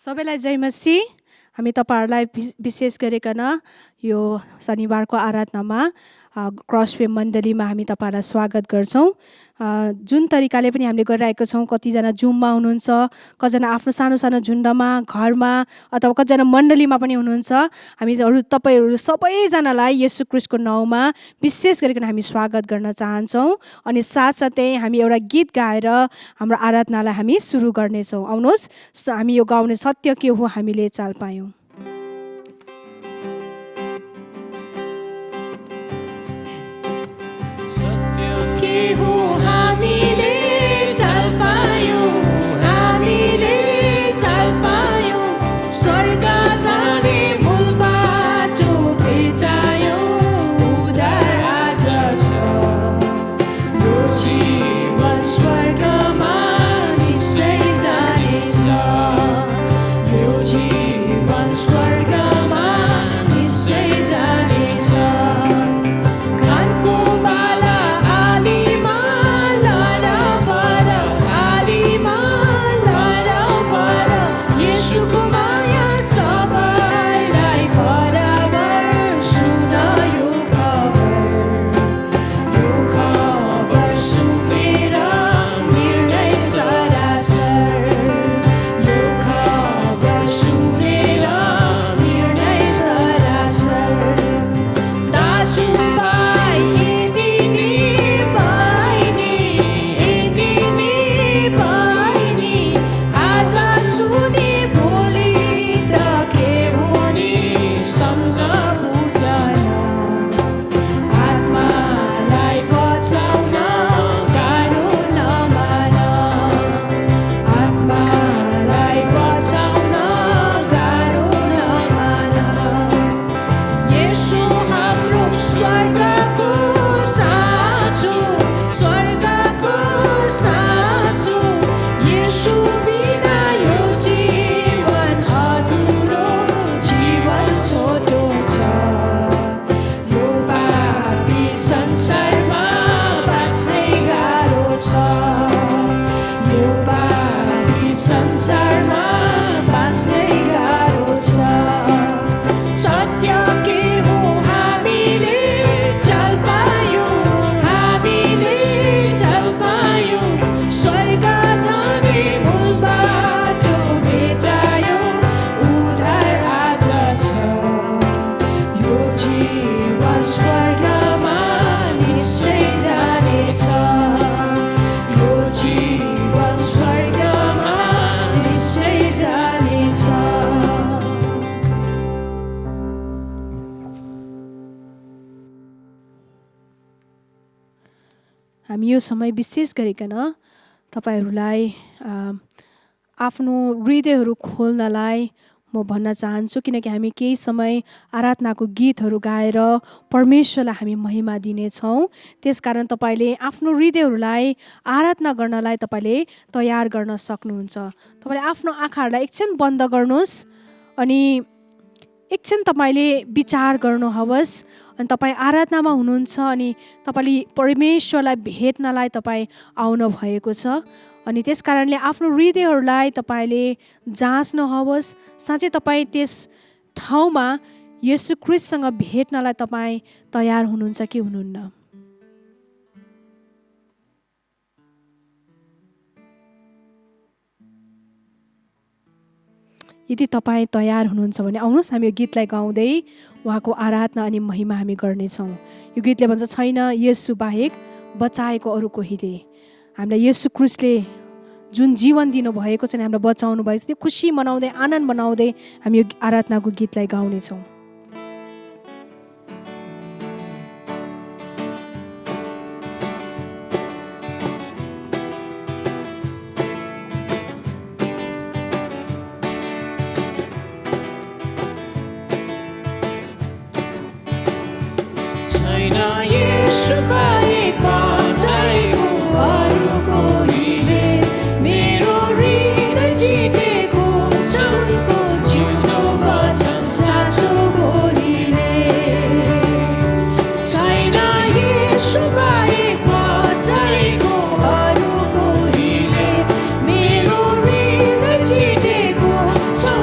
सबैलाई जय मसीह। हामी तपाईहरुलाई विशेष गरिकन यो शनिबारको आराधनामा क्रसवे मण्डलीमा हामी तपाईहरुलाई स्वागत गर्छौं। जुन तरिकाले पनि हामीले गरिरहेका छौं, कतिजना जुममा हुनुहुन्छ, कतिजना आफ्नो सानो सानो झुण्डमा, घरमा अथवा कतिजना मण्डलीमा पनि हुनुहुन्छ। हामीहरु तपाईहरु सबैजनालाई येशू ख्रीष्टको नाउँमा विशेष गरिकन हामी स्वागत गर्न चाहन्छौं। अनि साथसाथै हामी एउटा गीत गाएर हाम्रो आराधनालाई हामी सुरु गर्नेछौं। आउनुहोस् हामी यो गाउने सत्य के हो हामीले चाल पायौं। हामी यो समय विशेष गरिकन तपाईहरुलाई आफ्नो हृदयहरू खोल्नलाई म भन्न चाहन्छु, किनकि हामी केही समय आराधनाको गीतहरू गाएर परमेश्वरलाई हामी महिमा दिनेछौं। त्यसकारण तपाईले आफ्नो हृदयहरूलाई आराधना गर्नलाई तपाईले तयार गर्न सक्नुहुन्छ। तपाईले आफ्नो आँखाहरूलाई एकछिन बन्द गर्नुहोस् अनि एकछिन तपाईले विचार गर्नुहोस्। अनि तपाई आराधनामा हुनुहुन्छ अनि तपाईले परमेश्वरलाई भेट्नलाई तपाई आउनु भएको छ। अनि त्यसकारणले आफ्नो हृदयहरूलाई तपाईले जाँच्नुहोस्, साँच्चै तपाई त्यस ठाउँमा येशू ख्रीष्टसँग भेट्नलाई तपाई तयार हुनुहुन्छ कि हुनुहुन्न। यदि तपाई तयार हुनुहुन्छ भने आउनुहोस् हामी यो गीतलाई गाउँदै उहाँको आराधना अनि महिमा हामी गर्नेछौँ। यो गीतले भन्छ, छैन येशू बाहेक बचाएको अरू कोहीले। हामीलाई येशू ख्रीष्टले जुन जीवन दिनुभएको छ, हामीलाई बचाउनु भएको छ, त्यो खुसी मनाउँदै आनन्द मनाउँदै हामी यो आराधनाको गीतलाई गाउनेछौँ। So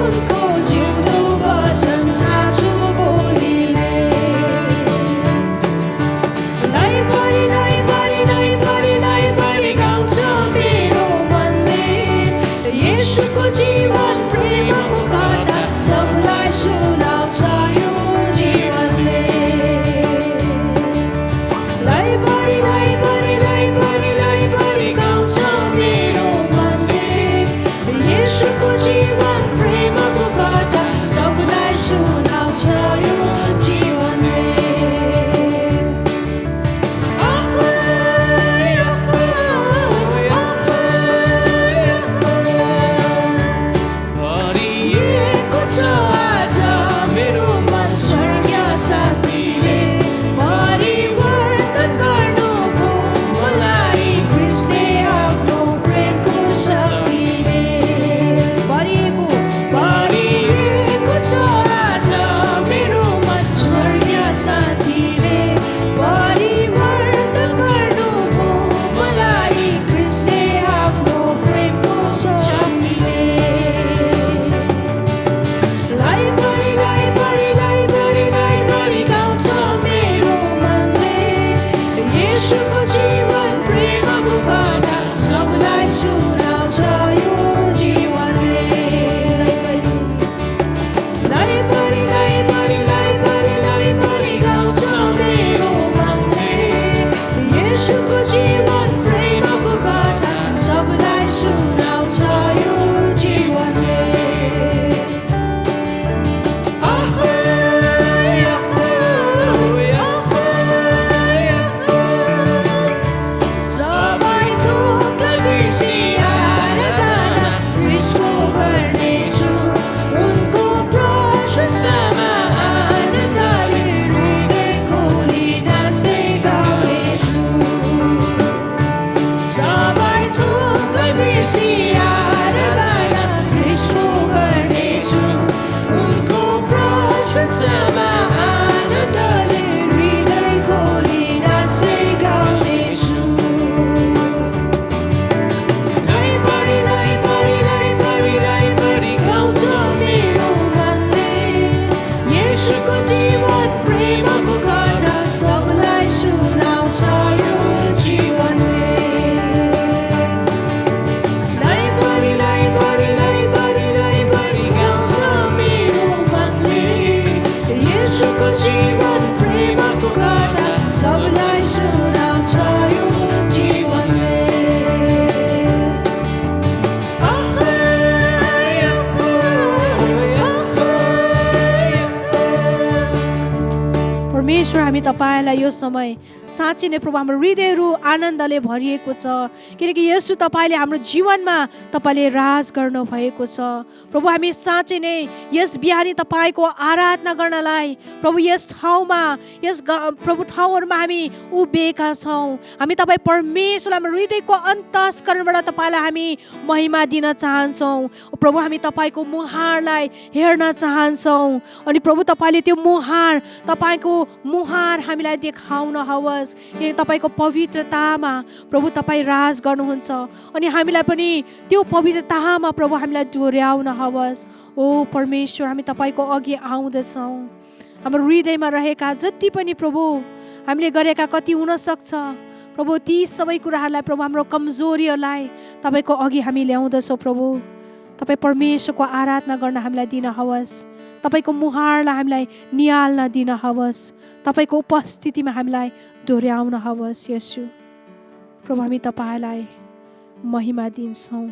जीवन प्रेमको कथा सबलाई सुनाउँछ यो जीवनले लैभरि गाउँछ मेरो मनले येशूको जीवन प्रेमको कथा सबलाई सुनाउँछ यो जीवनले भरिएको छ आज मेरो मन स्वर्गीय शान्तिले परिवर्तन गर्नुभयो मलाई ख्रीष्टले आफ्नो प्रेमको शक्तिले भरिएको छ आज मेरो मन स्वर्गीय शान्तिले परिवर्तन गर्नुभयो मलाई ख्रीष्टले आफ्नो प्रेमको शक्तिले लैभरि गाउँछ मेरो मनले येशूको जीवन प्रेमको कथा सबलाई सुनाउँछ यो जीवनले लैभरि गाउँछ मेरो मनले येशूको जीवन प्रेमको कथा सबलाई सुनाउँछ यो जीवनले सबै थोकलाई बिर्सी आराधना ख्रीष्टको गर्नेछु उनको प्रशंसामा आनन्दले हृदय खोली नाच्दै गाउनेछु सबै थोकलाई बिर्सी आराधना ख्रीष्टको गर्नेछु उनको प्रशंसामा आनन्दले हृदय खोली नाच्दै गाउनेछु लैभरि गाउँछ मेरो मनले येशूको जीवन प्रेमको कथा सबलाई सुनाउँछ यो जीवनले लैभरि गाउँछ मेरो मनले येशूको जीवन प्रेमको कथा सबलाई सुनाउँछ यो जीवनले परमेश्वर हामी तपाईलाई यो समय साँच्चै नै प्रभु हाम्रो हृदयहरू आनन्दले भरिएको छ किनकि यसो तपाईले हाम्रो जीवनमा तपाईले राज गर्नु भएको छ प्रभु हामी साँच्चै नै यस बिहानी तपाईको आराधना गर्नलाई प्रभु यस ठाउँमा प्रभु ठाउँहरुमा हामी उभिएका छौं हामी तपाई परमेश्वरलाई हाम्रो हृदयको अन्तस्करणबाट तपाईलाई हामी महिमा दिन चाहन्छौं प्रभु हामी तपाईको मुहारलाई हेर्न चाहन्छौं अनि प्रभु तपाईले त्यो मुहार तपाईको मुहार हामीलाई देखाउन हवस् किनकि तपाईको पवित्रतामा प्रभु तपाई राज गर्नुहुन्छ अनि हामीलाई पनि त्यो पवित्रतामा प्रभु हामीलाई डोर्याउन हवस् ओ परमेश्वर हामी तपाईको अघि आउँदैछौं हाम्रो हृदयमा रहेका जति पनि प्रभु हामीले गरेका कति हुन सक्छ प्रभु ती सबै कुराहरूलाई प्रभु हाम्रो कमजोरीहरूलाई तपाईको अघि हामी ल्याउँदैछौं प्रभु तपाई परमेश्वरको आराधना गर्न हामीलाई दिन हवस् तपाईको मुहारलाई हामीलाई निहाल्न दिन हवस् तपाईको उपस्थितिमा हामीलाई डोर्याउन हवस् येशू प्रभु हामी तपाईलाई महिमा दिन्छौं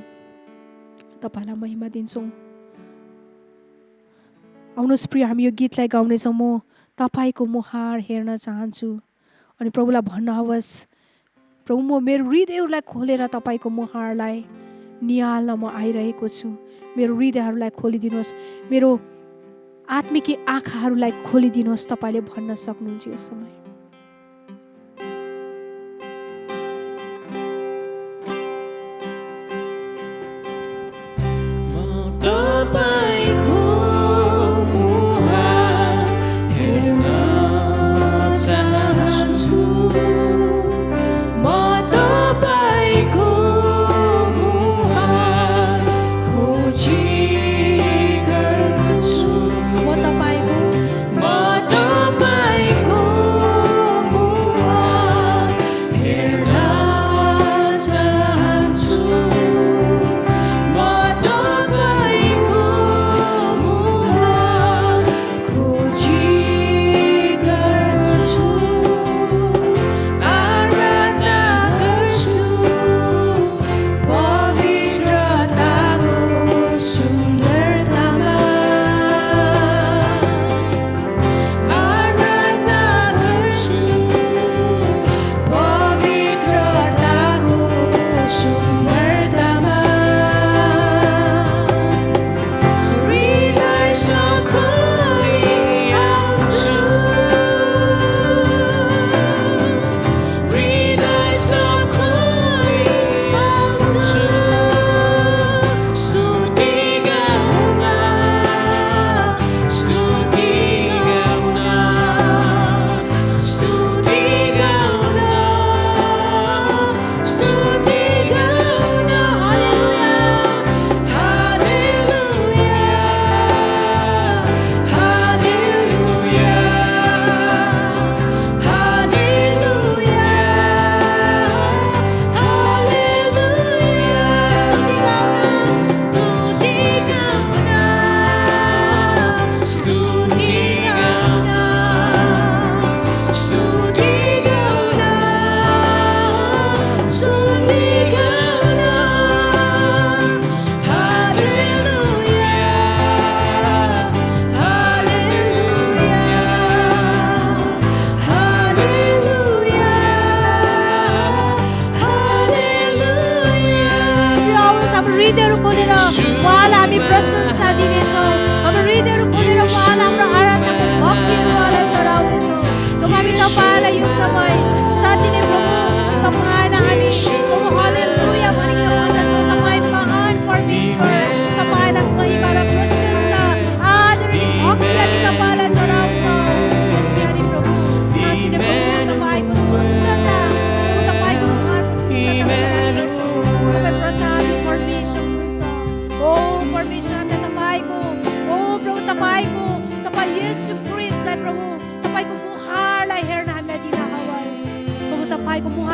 तपाईलाई महिमा दिन्छौं आउनुहोस् प्रिय हामी यो गीतलाई गाउनेछौं म तपाईको मुहार हेर्न चाहन्छु अनि प्रभुलाई भन्न हवस् प्रभु म मेरो हृदयलाई खोलेर तपाईको मुहारलाई निहाल्न म आइरहेको छु मेरो हृदयहरूलाई खोलिदिनुहोस् मेरो आत्मिक आँखाहरूलाई खोलिदिनुहोस् तपाईले भन्न सक्नुहुन्छ यो समय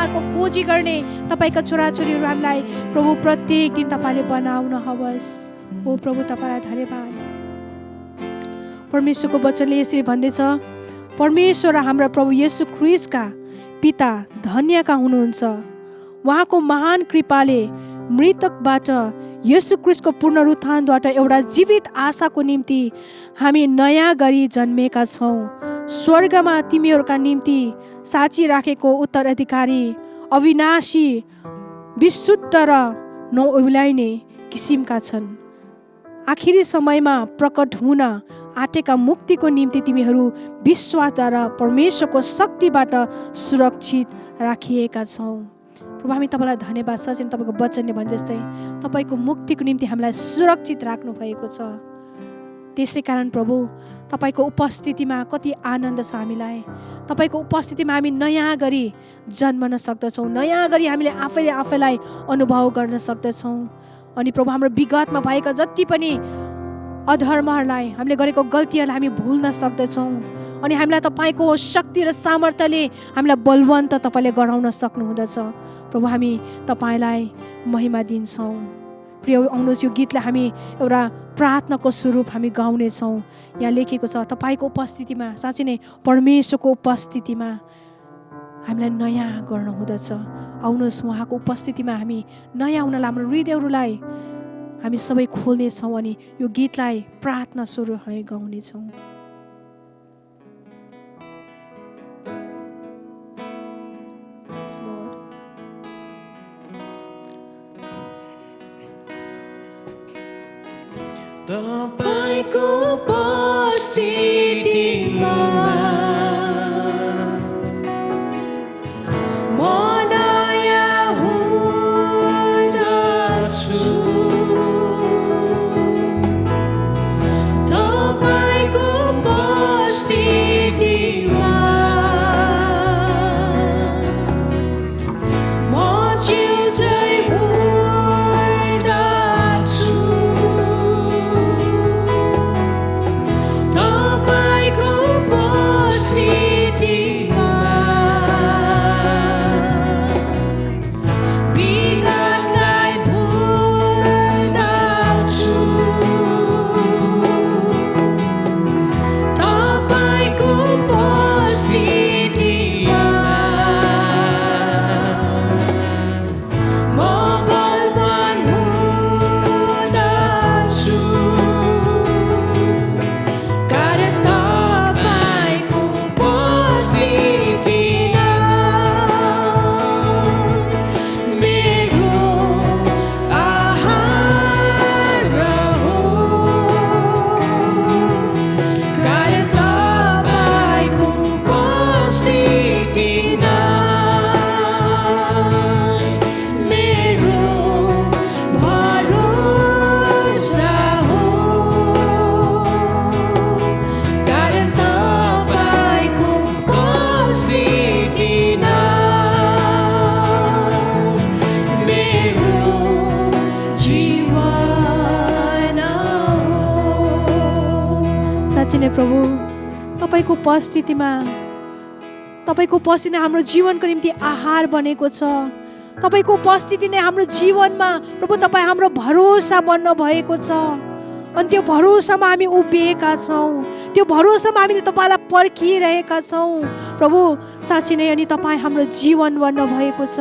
समाचारको खोजी गर्ने तपाईँका छोराछोरीहरू हामीलाई प्रभु प्रत्येक दिन तपाईँले बनाउन हवस्। ओ प्रभु तपाईँलाई धन्यवाद। परमेश्वरको वचनले यसरी भन्दैछ, परमेश्वर हाम्रा प्रभु येशू ख्रीष्टका पिता धन्यका हुनुहुन्छ। उहाँको महान कृपाले मृतकबाट येशू ख्रीष्टको पुनरुत्थानबाट एउटा जीवित आशाको निम्ति हामी नयाँ गरी जन्मेका छौँ। स्वर्गमा तिमीहरूका निम्ति साँची राखेको उत्तराधिकारी अविनाशी विशुद्ध र नओलाइने किसिमका छन्। आखिरी समयमा प्रकट हुन आँटेका मुक्तिको निम्ति तिमीहरू विश्वासद्वारा परमेश्वरको शक्तिबाट सुरक्षित राखिएका छौँ। प्रभु हामी तपाईँलाई धन्यवाद छ। चाहिँ तपाईँको वचनले भने जस्तै तपाईँको मुक्तिको निम्ति हामीलाई सुरक्षित राख्नु भएको छ। त्यसै कारण प्रभु तपाईँको उपस्थितिमा कति आनन्द छ हामीलाई। तपाईँको उपस्थितिमा हामी नयाँ गरी जन्मन सक्दछौँ, नयाँ गरी हामीले आफैले आफैलाई अनुभव गर्न सक्दछौँ। अनि प्रभु हाम्रो विगतमा भएका जति पनि अधर्महरूलाई, हामीले गरेको गल्तीहरूलाई हामी भुल्न सक्दछौँ। अनि हामीलाई तपाईँको शक्ति र सामर्थ्यले हामीलाई बलवन्त तपाईँले गराउन सक्नुहुँदछ। प्रभु हामी तपाईँलाई महिमा दिन्छौँ। प्रिय आउनुहोस्, यो गीतलाई हामी एउटा प्रार्थनाको स्वरूप हामी गाउनेछौँ। यहाँ लेखेको छ, तपाईँको उपस्थितिमा, साँच्चै नै परमेश्वरको उपस्थितिमा हामीलाई नयाँ गर्नुहुँदछ। आउनुहोस्, उहाँको उपस्थितिमा हामी नयाँ हुनलाई हाम्रो हृदयहरूलाई हामी सबै खोल्नेछौँ अनि यो गीतलाई प्रार्थना स्वरूप हामी गाउनेछौँ। तपाईँको उपस्थितिमा म नयाँ हुँदछु। तपाईँको उपस्थितिमा म जिउँदै हुँदछु। प्रभु तपाईँको उपस्थितिमा, तपाईँको उपस्थिति हाम्रो जीवनको निम्ति आहार बनेको छ। तपाईँको उपस्थिति नै हाम्रो जीवनमा प्रभु तपाईँ हाम्रो भरोसा बन्न भएको छ। अनि त्यो भरोसामा हामी उभिएका छौँ, त्यो भरोसामा हामीले तपाईँलाई पर्खिरहेका छौँ प्रभु। साँच्चै नै अनि तपाईँ हाम्रो जीवन बन्न भएको छ।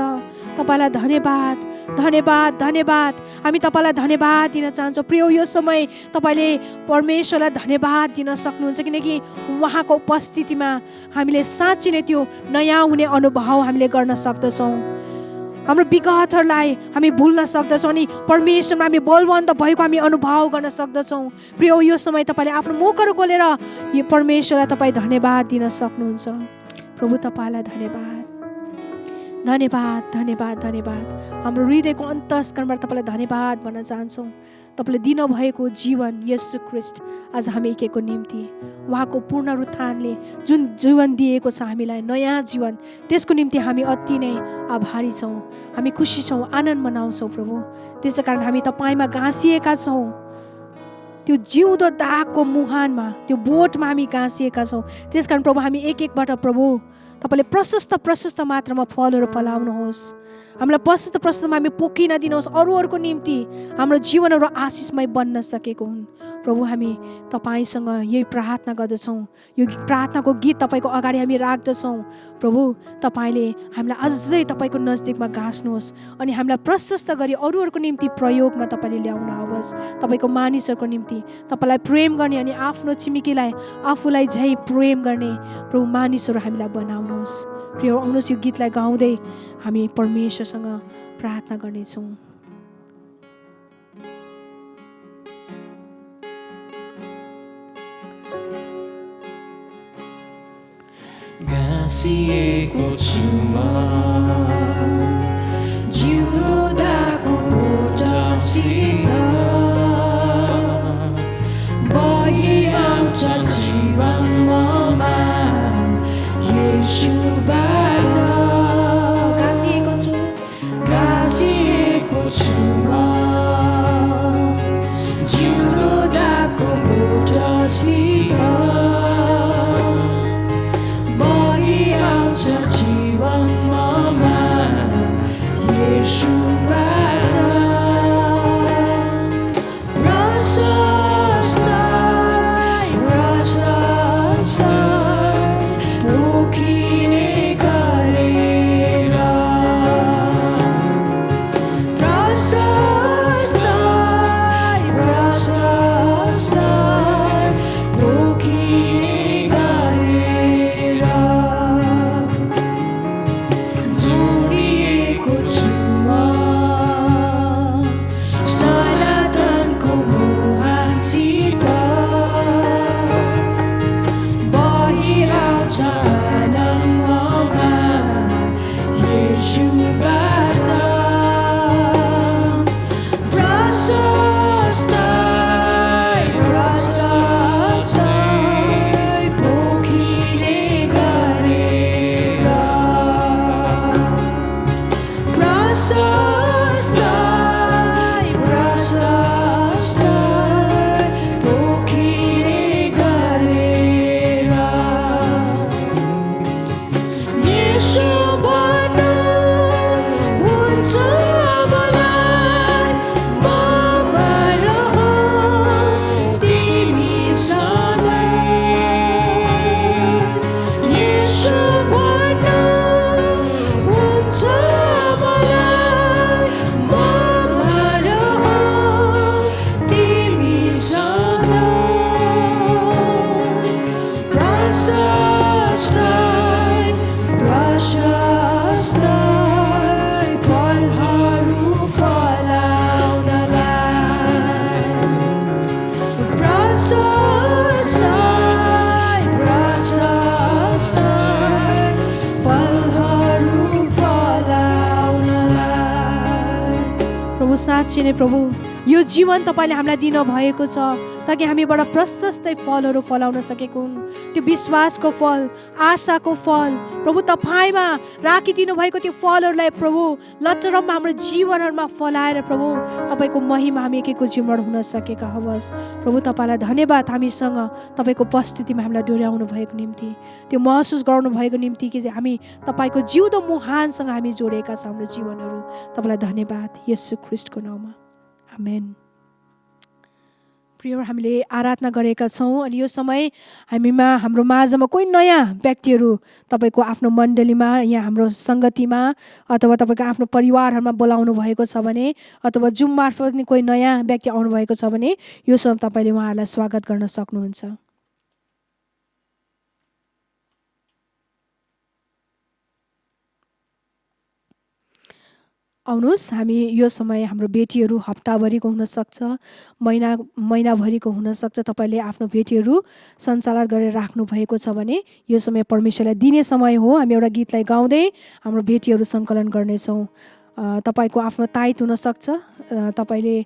तपाईँलाई धन्यवाद, धन्यवाद, धन्यवाद। हामी तपाईँलाई धन्यवाद दिन चाहन्छौँ। प्रिय यो समय तपाईँले परमेश्वरलाई धन्यवाद दिन सक्नुहुन्छ, किनकि उहाँको उपस्थितिमा हामीले साँच्चै नै त्यो नयाँ हुने अनुभव हामीले गर्न सक्दछौँ। हाम्रो विगतहरूलाई हामी भुल्न सक्दछौँ अनि परमेश्वरमा हामी बलवन्त भएको हामी अनुभव गर्न सक्दछौँ। प्रिय यो समय तपाईँले आफ्नो मुखहरू खोलेर यो परमेश्वरलाई तपाईँ धन्यवाद दिन सक्नुहुन्छ। प्रभु तपाईँलाई धन्यवाद, धन्यवाद, धन्यवाद, धन्यवाद। हाम्रो हृदयको अन्तस्करणबाट तपाईँलाई धन्यवाद भन्न चाहन्छौँ। तपाईँले दिनुभएको जीवन येशू ख्रीष्ट आज हामी एकेको निम्ति, उहाँको पुनरुत्थानले जुन जीवन दिएको छ हामीलाई, नयाँ जीवन, त्यसको निम्ति हामी अति नै आभारी छौँ। हामी खुसी छौँ, आनन्द मनाउँछौँ प्रभु। त्यसै कारण हामी तपाईँमा गाँसिएका छौँ। त्यो जिउँदो दागको मुहानमा, त्यो बोटमा हामी गाँसिएका छौँ। त्यस कारण प्रभु हामी एक एकबाट प्रभु तपाईँले प्रशस्त मात्रामा फलहरू फलाउनुहोस्। हामीलाई प्रशस्तमा हामी पोखिन दिनुहोस्। अरूहरूको निम्ति हाम्रो जीवनहरू आशिषमय बन्न सकेको हुन्। प्रभु हामी तपाईँसँग यही प्रार्थना गर्दछौँ। यो प्रार्थनाको गीत तपाईँको अगाडि हामी राख्दछौँ। प्रभु तपाईँले हामीलाई अझै तपाईँको नजदिकमा गाँच्नुहोस् अनि हामीलाई प्रशस्त गरी अरूहरूको निम्ति प्रयोगमा तपाईँले ल्याउन आओस्। तपाईँको मानिसहरूको निम्ति तपाईँलाई प्रेम गर्ने अनि आफ्नो छिमेकीलाई आफूलाई झै प्रेम गर्ने प्रभु मानिसहरू हामीलाई बनाउनुहोस्। प्रिय आउनुहोस् यो गीतलाई गाउँदै हामी परमेश्वरसँग प्रार्थना गर्नेछौँ। गाँसिएको छु म जिउँदो दागको बोटसित बगिआउँछ जीवन ममा येशूबाट गाँसिएको छु म जिउँदो दागको बोटसित बगिआउँछ जीवन ममा येशूबाट प्रशस्त पोखिने गरेर प्रशस्त पोखिने गरेर जोडिएको छु म सनातनको मुहानसित बगिआउँछ आनन्दमा येशूबाट प्रशस्त पोखिने गरेर प्रशस्त पोखिने गरेर येशू भन्नु हुन्छ मलाई ममा रह तिमी सधैँ येशू भन्नु हुन्छ मलाई ममा रह तिमी सधैँ प्रशस्त फलहरू फलाउनलाई प्रशस्त फलहरू फलाउनलाई। प्रभु साँच्चै नै प्रभु यो जीवन तपाईँले हामीलाई दिनुभएको छ ताकि हामीबाट प्रशस्तै फलहरू फलाउन सकेको हुन्। त्यो विश्वासको फल, आशाको फल प्रभु तपाईँमा राखिदिनु भएको त्यो फलहरूलाई प्रभु लटरममा हाम्रो जीवनहरूमा फलाएर प्रभु तपाईँको महिमा हामी एकैको जीवनमा हुन सकेका होस्। प्रभु तपाईँलाई धन्यवाद हामीसँग तपाईँको उपस्थितिमा हामीलाई डोर्याउनु भएको निम्ति, त्यो महसुस गराउनु भएको निम्ति कि हामी तपाईँको जिउँदो मुहानसँग हामी जोडिएका छौँ हाम्रो जीवनहरू। तपाईँलाई धन्यवाद येशू ख्रीष्टको नाउँमा, आमेन। प्रिय हामीले आराधना गरेका छौँ अनि यो समय हाम्रो माझमा कोही नयाँ व्यक्तिहरू तपाईँको आफ्नो मण्डलीमा यहाँ हाम्रो सङ्गतिमा अथवा तपाईँको आफ्नो परिवारहरूमा बोलाउनु भएको छ भने अथवा जुम मार्फत कोही नयाँ व्यक्ति आउनुभएको छ भने यो समय तपाईँले उहाँहरूलाई स्वागत गर्न सक्नुहुन्छ। आउनुहोस्, हामी यो समय हाम्रो भेटीहरू हप्ताभरिको हुनसक्छ, महिनाभरिको हुनसक्छ। तपाईँले आफ्नो भेटीहरू सञ्चालन गरेर राख्नुभएको छ भने यो समय परमेश्वरलाई दिने समय हो। हामी एउटा गीतलाई गाउँदै हाम्रो भेटीहरू सङ्कलन गर्नेछौँ। तपाईँको आफ्नो ताइत हुनसक्छ, तपाईँले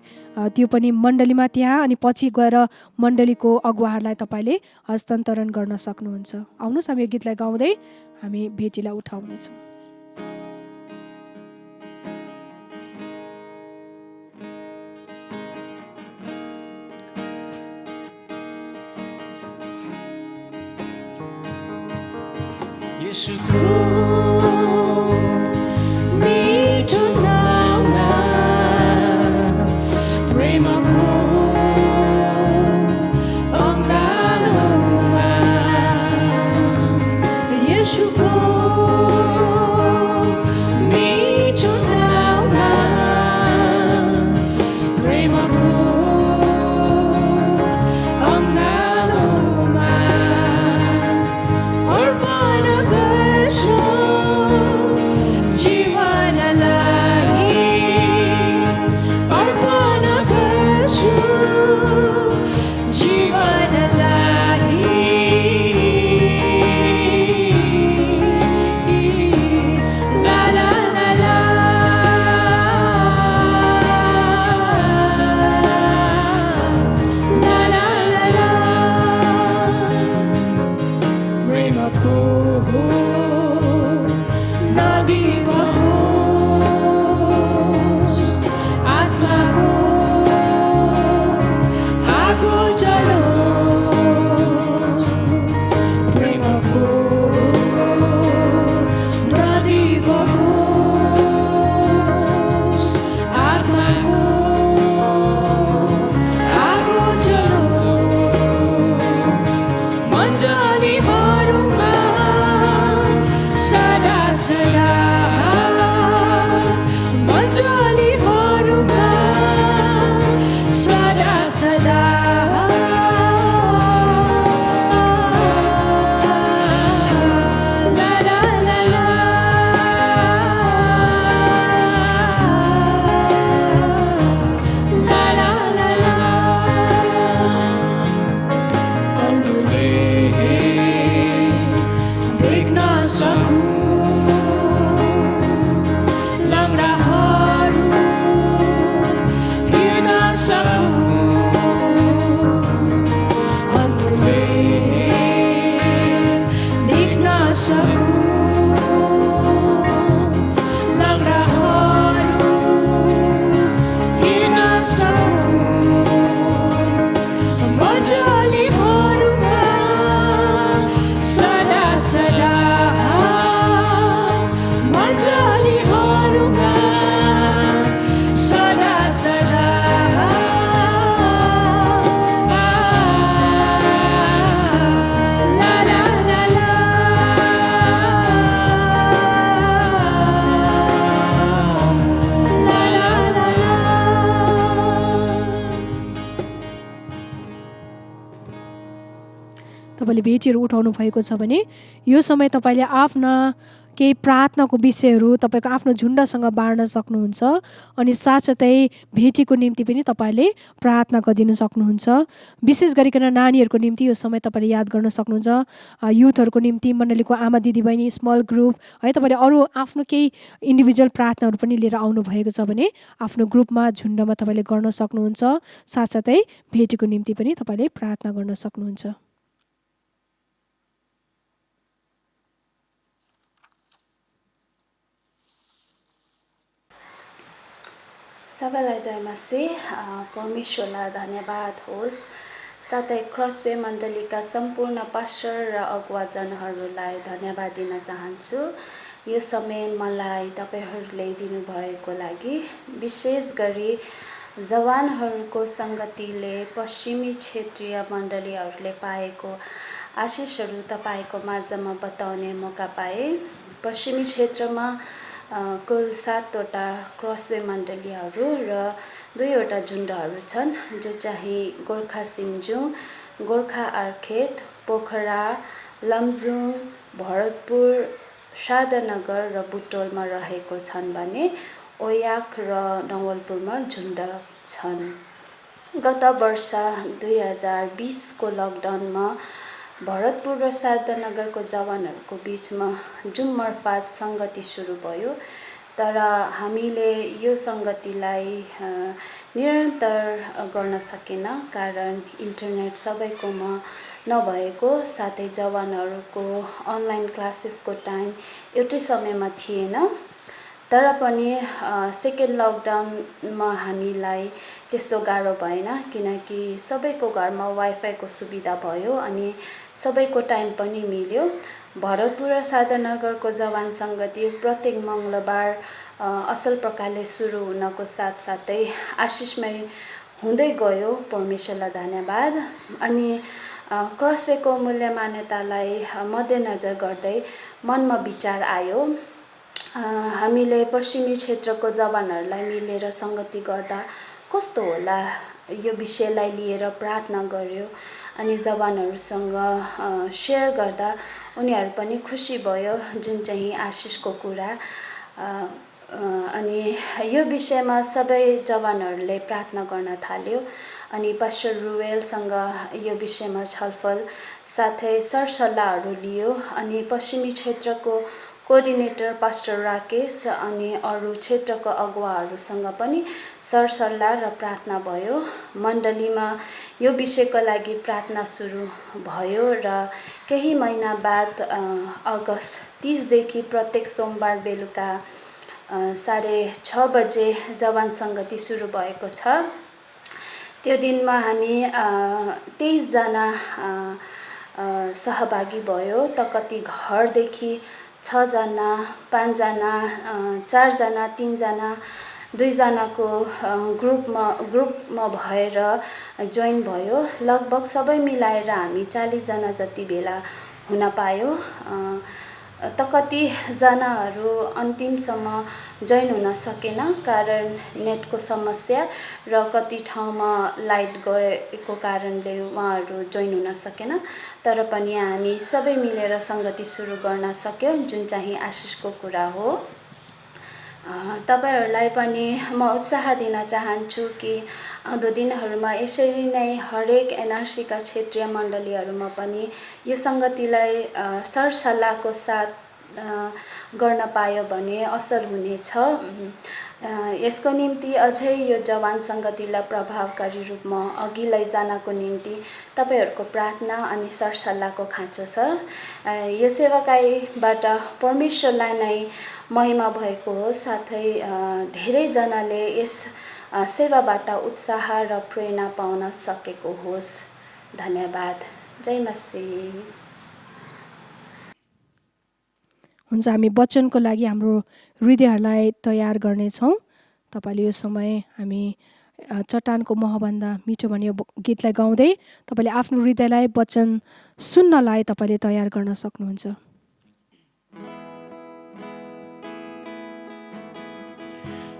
त्यो पनि मण्डलीमा त्यहाँ अनि पछि गएर मण्डलीको अगुवाहरूलाई तपाईँले हस्तान्तरण गर्न सक्नुहुन्छ। आउनुहोस्, हामी यो गीतलाई गाउँदै हामी भेटीलाई उठाउनेछौँ। येशूको मिठो नाममा प्रेमको अँगालोमा येशूको मिठो नाममा प्रेमको अँगालोमा अर्पण गर्छु जीवनलाई अर्पण गर्छु जीवनलाई ला ला ला ला ला ला ला ला प्रेमको नदी बगोस् आत्माको आगो जलोस् प्रेमको नदी बगोस् आत्माको आगो जलोस् मण्डलीहरूमा सदा सदा मण्डलीहरूमा सदा सदा ला ला ला ला ला ला ला ला अन्धुले देख्न सकूं लङ्गडाहरू हिँड्न सकूं अन्धुले देख्न सकूं लङ्गडाहरू हिँड्न सकूं मण्डलीहरूमा सदा सदा मण्डलीहरूमा सदा सदा ला ला ला ला ला ला ला ला तपाईँले भेटीहरू उठाउनु भएको छ भने यो समय तपाईँले आफ्ना केही प्रार्थनाको विषयहरू तपाईँको आफ्नो झुन्डसँग बाँड्न सक्नुहुन्छ अनि साथसाथै भेटीको निम्ति पनि तपाईँले प्रार्थना गरिदिन सक्नुहुन्छ विशेष गरिकन नानीहरूको निम्ति यो समय तपाईँले याद गर्न सक्नुहुन्छ युथहरूको निम्ति मण्डलीको आमा दिदीबहिनी स्मल ग्रुप है तपाईँले अरू आफ्नो केही इन्डिभिजुअल प्रार्थनाहरू पनि लिएर आउनुभएको छ भने आफ्नो ग्रुपमा झुन्डमा तपाईँले गर्न सक्नुहुन्छ साथसाथै भेटीको निम्ति पनि तपाईँले प्रार्थना गर्न सक्नुहुन्छ सबैलाई जय मसीह परमेश्वरलाई धन्यवाद होस् साथै क्रसवे मण्डलीका सम्पूर्ण पास्टर र अगुवाजनहरूलाई धन्यवाद दिन चाहन्छु यो समय मलाई तपाईँहरूले दिनुभएको लागि विशेष गरी जवानहरूको सङ्गतिले पश्चिमी क्षेत्रीय मण्डलीहरूले पाएको आशिषहरू तपाईँको माझमा बताउने मौका पाए पश्चिमी क्षेत्रमा कुल 7वटा क्रसवे मण्डलीहरू र 2वटा झुन्डहरू छन् जो चाहिँ गोर्खा सिङ्जु गोर्खा आर्खेत पोखरा लमजुङ भरतपुर शारदानगर र बुटोलमा रहेको छन् भने ओयाक र नवलपुरमा झुन्ड छन् गत वर्ष 2020 को लकडाउनमा भरतपुर र शारदानगरको जवानहरूको बीचमा जुममर्फात सङ्गति सुरु भयो तर हामीले यो सङ्गतिलाई निरन्तर गर्न सकेन कारण इन्टरनेट सबैकोमा नभएको साथै जवानहरूको अनलाइन क्लासेसको टाइम एउटै समयमा थिएन तर पनि सेकेन्ड लकडाउनमा हामीलाई त्यस्तो गाह्रो भएन किनकि सबैको घरमा वाइफाईको सुविधा भयो अनि सबैको टाइम पनि मिल्यो भरतपुर र शारदानगरको जवान सङ्गति प्रत्येक मङ्गलबार असल प्रकारले सुरु हुनको साथसाथै आशिषमय हुँदै गयो। परमेश्वरलाई धन्यवाद। अनि क्रसवेको मूल्य मान्यतालाई मध्यनजर गर्दै मनमा विचार आयो, हामीले पश्चिमी क्षेत्रको जवानहरूलाई मिलेर सङ्गति गर्दा कस्तो होला, यो विषयलाई लिएर प्रार्थना गर्यो। अनि जवानहरूसँग सेयर गर्दा उनीहरू पनि खुसी भयो, जुन चाहिँ आशिषको कुरा। अनि यो विषयमा सबै जवानहरूले प्रार्थना गर्न थाल्यो। अनि पास्टर रुवेलसँग यो विषयमा छलफल साथै सरसल्लाहहरू लियो। अनि पश्चिमी क्षेत्रको कोअर्डिनेटर पास्टर राकेश अनि अरू क्षेत्रको अगुवाहरूसँग पनि सरसल्लाह र प्रार्थना भयो। मण्डलीमा यो विषयको लागि प्रार्थना सुरु भयो र केही महिना बाद अगस्त 30 देखि प्रत्येक सोमबार बेलुका 6:30 बजे जवान सङ्गति सुरु भएको छ। त्यो दिनमा हामी 23 जना सहभागी भयो। त कति घरदेखि 6 जना, 5 जना, 4 जना, 3 जना, 2 जनाको ग्रुपमा भएर जोइन भयो। लगभग सबै मिलाएर हामी 40 जना जति भेला हुन पायो। त कति जनाहरू अन्तिमसम्म जोइन हुन सकेन, कारण नेटको समस्या र कति ठाउँमा लाइट गएको कारणले उहाँहरू जोइन हुन सकेन। तर पनि हामी सबै मिलेर सङ्गति सुरु गर्न सक्यौँ, जुन चाहिँ आशिषको कुरा हो। तपाईहरूलाई पनि म उत्साह दिन चाहन्छु कि आउँदो दिनहरूमा यसरी नै हरेक एनआरसीका क्षेत्रीय मण्डलीहरूमा पनि यो सङ्गतिलाई सरसल्लाहको साथ गर्न पायो भने असल हुनेछ। यसको निम्ति अझै यो जवान सङ्गतिलाई प्रभावकारी रूपमा अघि लैजानको निम्ति तपाईहरूको प्रार्थना अनि सरसल्लाहको खाँचो छ। यो सेवाकाईबाट परमेश्वरलाई नै महिमा भएको हो, साथै धेरैजनाले यस सेवाबाट उत्साह र प्रेरणा पाउन सकेको होस्। धन्यवाद। जय मसीह। हुन्छ, हामी वचनको लागि हाम्रो हृदयहरूलाई तयार गर्नेछौँ। तपाईँले यो समय हामी चट्टानको महभन्दा मिठो भन्ने गीतलाई गाउँदै तपाईँले आफ्नो हृदयलाई वचन सुन्नलाई तपाईँले तयार गर्न सक्नुहुन्छ।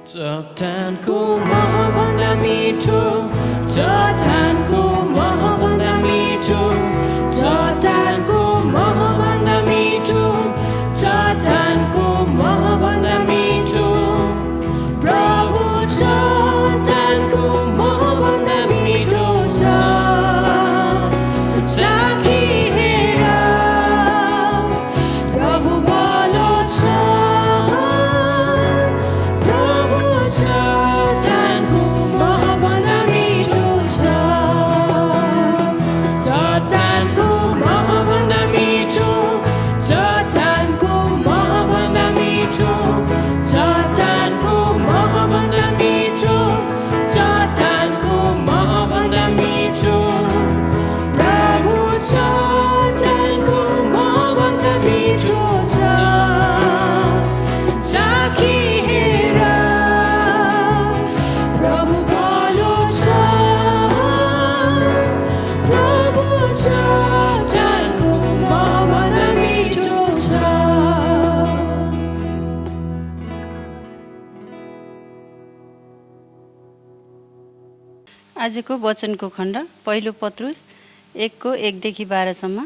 चट्टानको महभन्दा मिठो, चट्टानको महभन्दा मिठो, चट्टानको महभन्दा मिठो, चट्टानको महभन्दा मिठो प्रभु चट्टानको महभन्दा मिठो छ। चाखी हेर प्रभु भलो छ। प्रभु चट्टानको महभन्दा मिठो छ। चट्टानको महभन्दा मिठो, चट्टानको महभन्दा मिठो, चट्टानको महभन्दा मिठो, चट्टानको महभन्दा मिठो प्रभु चट्टानको महभन्दा मिठो छ। चाखी हेर प्रभु भलो छ। प्रभु चट्टानको महभन्दा मिठो छ। आजको वचनको खण्ड पहिलो पत्रुस 1:1-12सम्म।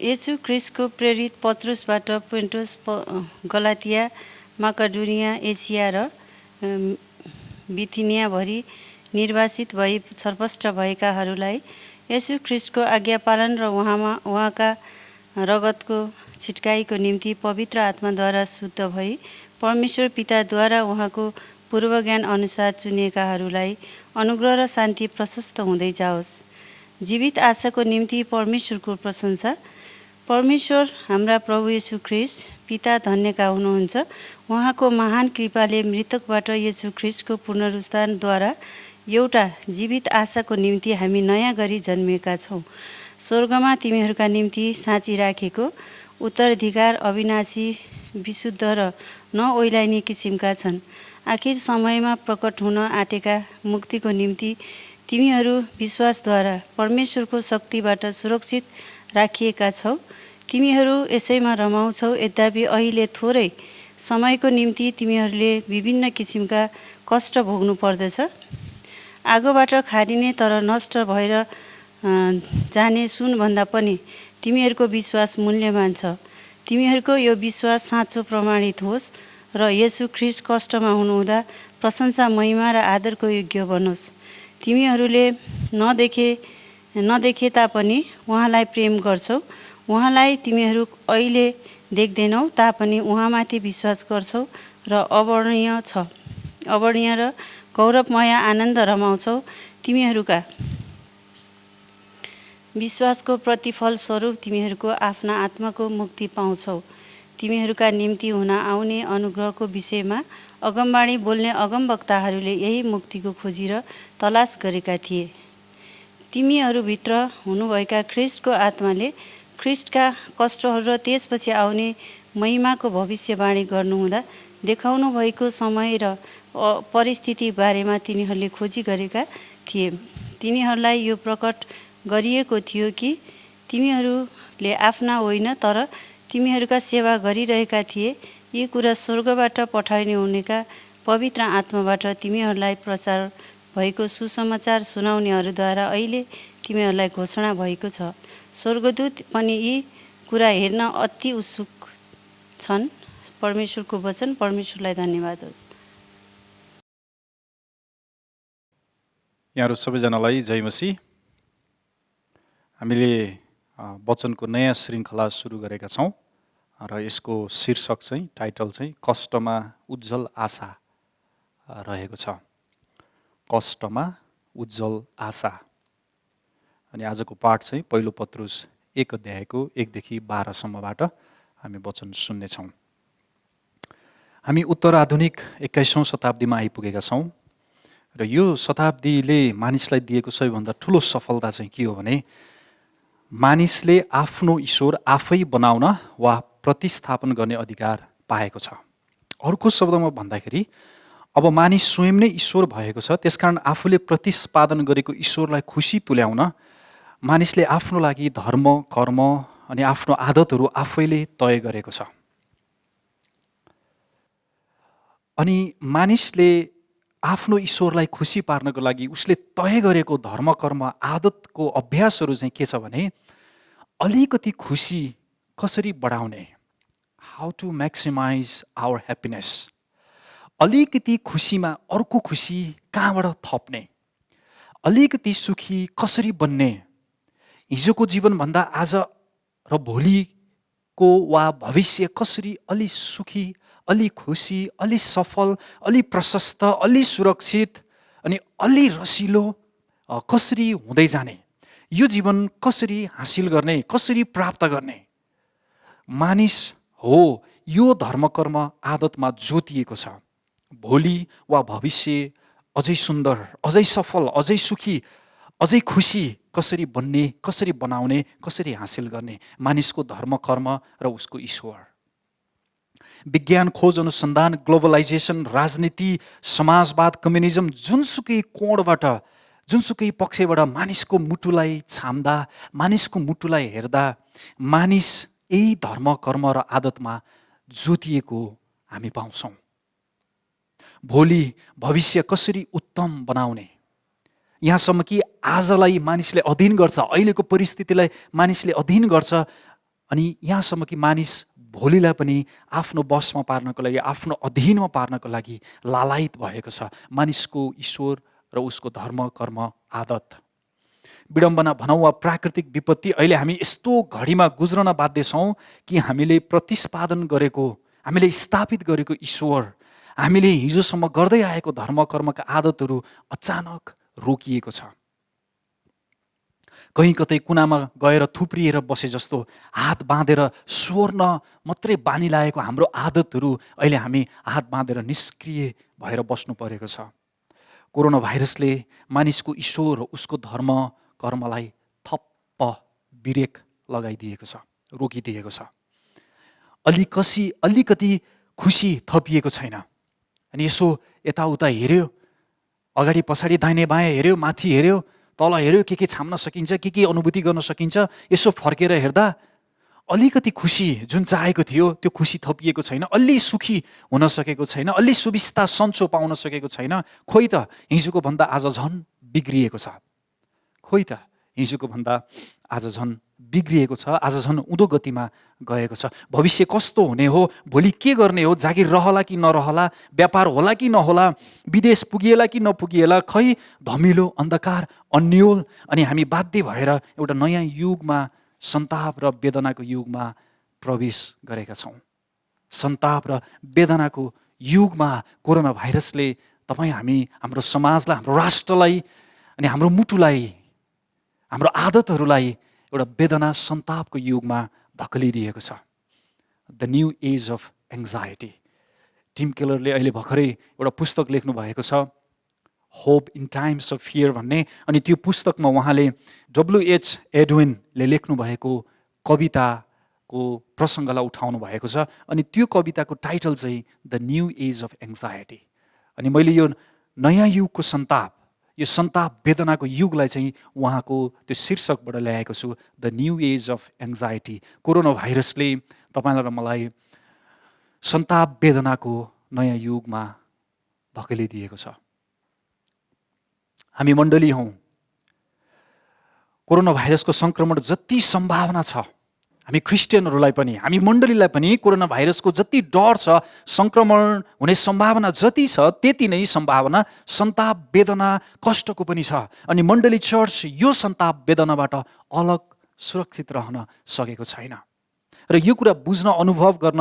येशू ख्रिस्टको प्रेरित पत्रुसबाट पोन्टस, गलातिया, माकेडोनिया, एसिया र बिथिनियाभरि निर्वासित भई छरपष्ट भएकाहरूलाई येशू ख्रिस्टको आज्ञा पालन र उहाँका रगतको छिटकाइको निम्ति पवित्र आत्माद्वारा शुद्ध भई परमेश्वर पिताद्वारा उहाँको पूर्वज्ञान अनुसार चुनिएकाहरूलाई अनुग्रह र शान्ति प्रशस्त हुँदै जाओस्। जीवित आशाको निम्ति परमेश्वरको प्रशंसा। परमेश्वर हाम्रा प्रभु येशू ख्रिस्ट पिता धन्यका हुनुहुन्छ। उहाँको महान कृपाले मृतकबाट येशू ख्रिस्टको पुनरुत्थानद्वारा एउटा जीवित आशाको निम्ति हामी नयाँ गरी जन्मिएका छौँ। स्वर्गमा तिमीहरूका निम्ति साँची राखेको उत्तराधिकार अविनाशी विशुद्ध र नओइलाइने किसिमका छन्। आखिर समयमा प्रकट हुन आँटेका मुक्तिको निम्ति तिमीहरू विश्वासद्वारा परमेश्वरको शक्तिबाट सुरक्षित राखिएका छौ। तिमीहरू यसैमा रमाउँछौ। यद्यपि अहिले थोरै समयको निम्ति तिमीहरूले विभिन्न किसिमका कष्ट भोग्नु पर्दछ। आगोबाट खारिने तर नष्ट भएर जाने सुनभन्दा पनि तिमीहरूको विश्वास मूल्यवान छ। तिमीहरूको यो विश्वास साँचो प्रमाणित होस् र येशू ख्रीष्ट कष्टमा हुनुहुँदा प्रशंसा, महिमा र आदरको योग्य बनोस्। तिमीहरूले नदेखे तापनि उहाँलाई प्रेम गर्छौ। उहाँलाई तिमीहरू अहिले देख्दैनौ तापनि उहाँमाथि विश्वास गर्छौ र अवर्णीय र गौरवमय आनन्द रमाउँछौ। तिमीहरूका विश्वासको प्रतिफल स्वरूप तिमीहरूको आफ्ना आत्माको मुक्ति पाउँछौ। तिमीहरूका निम्ति हुन आउने अनुग्रहको विषयमा अगमवाणी बोल्ने अगमवक्ताहरूले यही मुक्तिको खोजी र तलास गरेका थिए। तिमीहरूभित्र हुनुभएका ख्रीष्टको आत्माले ख्रीष्टका कष्टहरू र त्यसपछि आउने महिमाको भविष्यवाणी गर्नुहुँदा देखाउनु भएको समय र परिस्थिति बारेमा तिनीहरूले खोजी गरेका थिए। तिनीहरूलाई यो प्रकट गरिएको थियो कि तिमीहरूले आफ्ना होइन तर तिमीहरूका सेवा गरिरहेका थिए। यी कुरा स्वर्गबाट पठाइने हुनेका पवित्र आत्माबाट तिमीहरूलाई प्रचार भएको सुसमाचार सुनाउनेहरूद्वारा अहिले तिमीहरूलाई घोषणा भएको छ। स्वर्गदूत पनि यी कुरा हेर्न अति उत्सुक छन्। परमेश्वरको वचन। परमेश्वरलाई धन्यवाद होस्। यहाँहरू सबैजनालाई जय मसीह। हामीले वचनको नयाँ श्रृङ्खला सुरु गरेका छौँ र यसको शीर्षक चाहिँ टाइटल चाहिँ कष्टमा उज्जवल आशा रहेको छ। कष्टमा उज्जवल आशा। अनि आजको पाठ चाहिँ पहिलो पत्रुस 1 अध्यायको 1 देखि 12 सम्मबाट हामी वचन सुन्नेछौँ। हामी उत्तराधुनिक 21औं शताब्दीमा आइपुगेका छौँ र यो शताब्दीले मानिसलाई दिएको सबैभन्दा ठुलो सफलता चाहिँ के हो भने मानिसले आफ्नो ईश्वर आफै बनाउन वा प्रतिस्थापन गर्ने अधिकार पाएको छ। अर्को शब्दमा भन्दाखेरि अब मानिस स्वयं नै ईश्वर भएको छ। त्यसकारण आफूले प्रतिस्पादन गरेको ईश्वरलाई खुसी तुल्याउन मानिसले आफ्नो लागि धर्म, कर्म अनि आफ्नो आदतहरू आफैले तय गरेको छ। अनि मानिसले आफ्नो ईश्वरलाई खुसी पार्नको लागि उसले तय गरेको धर्म, कर्म, आदतको अभ्यासहरू चाहिँ के छ भने अलिकति खुसी कसरी बढाउने, how to maximize our happiness, अलिकति खुसीमा अर्को खुसी कहाँबाट थप्ने, अलिकति सुखी कसरी बन्ने, हिजोको जीवनभन्दा आज र भोलिको वा भविष्य कसरी अलि सुखी, अलि खुसी, अलि सफल, अलि प्रशस्त, अलि सुरक्षित अनि अलि रसिलो कसरी हुँदै जाने, यो जीवन कसरी हासिल गर्ने, कसरी प्राप्त गर्ने। मानिस हो यो धर्म, कर्म, आदतमा जोतिएको छ। भोलि वा भविष्य अझै सुन्दर, अझै सफल, अझै सुखी, अझै खुसी कसरी बन्ने, कसरी बनाउने, कसरी हासिल गर्ने, मानिसको धर्म, कर्म र उसको ईश्वर। विज्ञान, खोज, अनुसन्धान, ग्लोबलाइजेसन, राजनीति, समाजवाद, कम्युनिजम, जुनसुकै कोणबाट, जुनसुकै पक्षबाट मानिसको मुटुलाई छाम्दा, मानिसको मुटुलाई हेर्दा मानिस यही धर्म, कर्म र आदतमा जोतिएको हामी पाउँछौँ। भोलि भविष्य कसरी उत्तम बनाउने, यहाँसम्म कि आजलाई मानिसले अधीन गर्छ, अहिलेको परिस्थितिलाई मानिसले अधीन गर्छ अनि यहाँसम्म कि मानिस भोलिलाई पनि आफ्नो बसमा पार्नको लागि, आफ्नो अधीनमा पार्नको लागि लालायित भएको छ। मानिसको ईश्वर र उसको धर्म, कर्म, आदत। विडम्बना भनौँ वा प्राकृतिक विपत्ति, अहिले हामी यस्तो घडीमा गुज्रन बाध्य छौँ कि हामीले प्रतिस्पादन गरेको, हामीले स्थापित गरेको ईश्वर, हामीले हिजोसम्म गर्दै आएको धर्म, कर्मका आदतहरू अचानक रोकिएको छ। कहीँ कतै कुनामा गएर थुप्रिएर बसे जस्तो हात बाँधेर स्वर्ण मात्रै बानिलाएको हाम्रो आदतहरू अहिले हामी हात बाँधेर निष्क्रिय भएर बस्नु परेको छ। कोरोना भाइरसले मानिसको ईश्वर र उसको धर्म, कर्मलाई थप्प ब्रेक लगाइदिएको छ, रोकिदिएको छ। अलिकति खुसी थपिएको छैन। अनि यसो यताउता हेऱ्यो, अगाडि पछाडि दाहिने बायाँ हेऱ्यो, माथि हेऱ्यो, तल हेऱ्यो, के छाम्न सकिन्छ, के अनुभूति गर्न सकिन्छ, यसो फर्केर हेर्दा अलिकति खुसी जुन चाहेको थियो त्यो खुसी थपिएको छैन, अलि सुखी हुन सकेको छैन, अलि सुविस्ता सन्चो पाउन सकेको छैन। खोइ त हिजोको भन्दा आज झन् बिग्रिएको छ, खोइ त हिजोको भन्दा आज झन् बिग्रिएको छ, आज झन् उँधो गतिमा गएको छ। भविष्य कस्तो हुने हो, भोलि के गर्ने हो, जागिर रहला कि नरहला, व्यापार होला कि नहोला, विदेश पुगिएला कि नपुगिएला, खै धमिलो अन्धकार अन्यल। अनि हामी बाध्य भएर एउटा नयाँ युगमा, सन्ताप र वेदनाको युगमा प्रवेश गरेका छौँ। सन्ताप र वेदनाको युगमा कोरोना भाइरसले हाम्रो समाजलाई, हाम्रो राष्ट्रलाई अनि हाम्रो मुटुलाई, हाम्रो आदतहरूलाई एउटा वेदना सन्तापको युगमा धकेलिदिएको छ। The new age of anxiety. Tim केलरले अहिले भर्खरै एउटा पुस्तक लेख्नु भएको छ, hope in times of fear भन्ने। अनि त्यो पुस्तकमा उहाँले W.H. एडविनले लेख्नु भएको कविताको प्रसङ्गलाई उठाउनु भएको छ। अनि त्यो कविताको टाइटल चाहिँ the new age of anxiety. अनि मैले यो नयाँ युगको सन्ताप, यो सन्ताप वेदनाको युगलाई चाहिँ उहाँको त्यो शीर्षकबाट ल्याएको छु, the new age of anxiety. Corona भाइरसले तपाईँलाई र मलाई सन्ताप वेदनाको नयाँ युगमा धकेलिदिएको छ। हामी मण्डली हौँ, कोरोना भाइरसको सङ्क्रमण जति सम्भावना छ, हामी क्रिस्चियनहरूलाई पनि, हामी मण्डलीलाई पनि कोरोना भाइरसको जति डर छ, सङ्क्रमण हुने सम्भावना जति छ, त्यति नै सम्भावना सन्ताप वेदना कष्टको पनि छ। अनि मण्डली चर्च यो सन्ताप वेदनाबाट अलग सुरक्षित रहन सकेको छैन। र यो कुरा बुझ्न, अनुभव गर्न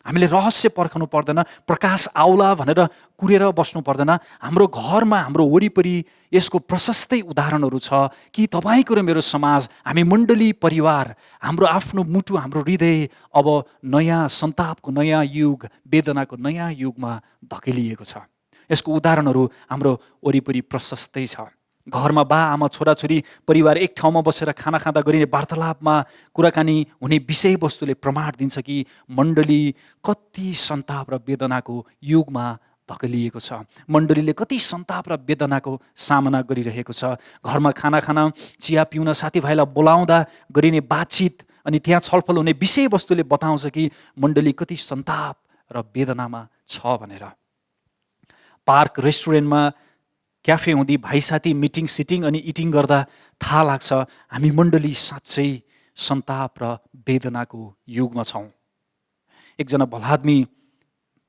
हामीले रहस्य पर्खनु पर्दैन, प्रकाश आउला भनेर कुरेर बस्नु पर्दैन। हाम्रो घरमा, हाम्रो वरिपरि यसको प्रशस्तै उदाहरणहरू छ कि तपाईँको र मेरो समाज, हामी मण्डली परिवार, हाम्रो आफ्नो मुटु, हाम्रो हृदय अब नयाँ सन्तापको नयाँ युग, वेदनाको नयाँ युगमा धकेलिएको छ। यसको उदाहरणहरू हाम्रो वरिपरि प्रशस्तै छ। घरमा बा आमा छोराछोरी परिवार एक ठाउँमा बसेर खाना खाँदा गरिने वार्तालापमा कुराकानी हुने विषयवस्तुले प्रमाण दिन्छ कि मण्डली कति सन्ताप र वेदनाको युगमा धकेलिएको छ। मण्डलीले कति सन्ताप र वेदनाको सामना गरिरहेको छ। घरमा खाना खान, चिया पिउन, साथीभाइलाई बोलाउँदा गरिने बातचित अनि त्यहाँ छलफल हुने विषयवस्तुले बताउँछ कि मण्डली कति सन्ताप र वेदनामा छ भनेर। पार्क, रेस्टुरेन्टमा, क्याफे हुँदी भाइ साथी मिटिङ सिटिङ अनि इटिङ गर्दा थाहा लाग्छ हामी मण्डली साँच्चै सन्ताप र वेदनाको युगमा छौँ। एकजना भलाद्मी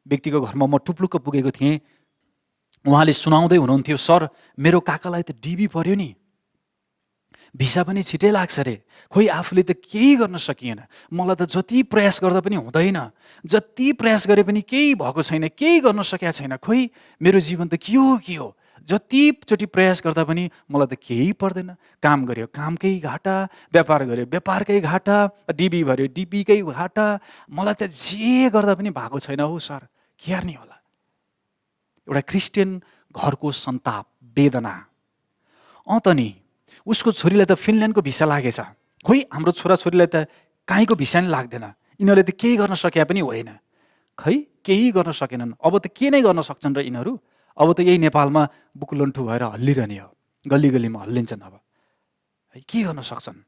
व्यक्तिको घरमा म टुप्लुक्क पुगेको थिएँ। उहाँले सुनाउँदै हुनुहुन्थ्यो, सर मेरो काकालाई त डिबी पर्यो नि, भिसा पनि छिटै लाग्छ रे, खोइ आफूले त केही गर्न सकिएन, मलाई त जति प्रयास गर्दा पनि हुँदैन, जति प्रयास गरे पनि केही भएको छैन, केही गर्न सकेका छैन, खोइ मेरो जीवन त के हो, जतिचोटि प्रयास गर्दा पनि मलाई त केही पर्दैन। काम गर्यो कामकै घाटा, व्यापार गर्यो व्यापारकै घाटा, डिबी भर्यो डिबीकै घाटा, मलाई त जे गर्दा पनि भएको छैन हो सर, के गर्ने होला। एउटा क्रिस्चियन घरको सन्ताप वेदना। त नि उसको छोरीलाई त फिनल्यान्डको भिसा लागेछ, खोइ हाम्रो छोराछोरीलाई त काहीँको भिसा नि लाग्दैन, यिनीहरूले त केही गर्न सके पनि होइन, खै केही गर्न सकेनन्। अब त के नै गर्न सक्छन् र यिनीहरू, अब त यही नेपालमा बुकुलन्ठु भएर हल्लिरहने हो, गल्ली गल्लीमा हल्लिन्छन्। अब है के गर्न सक्छन्,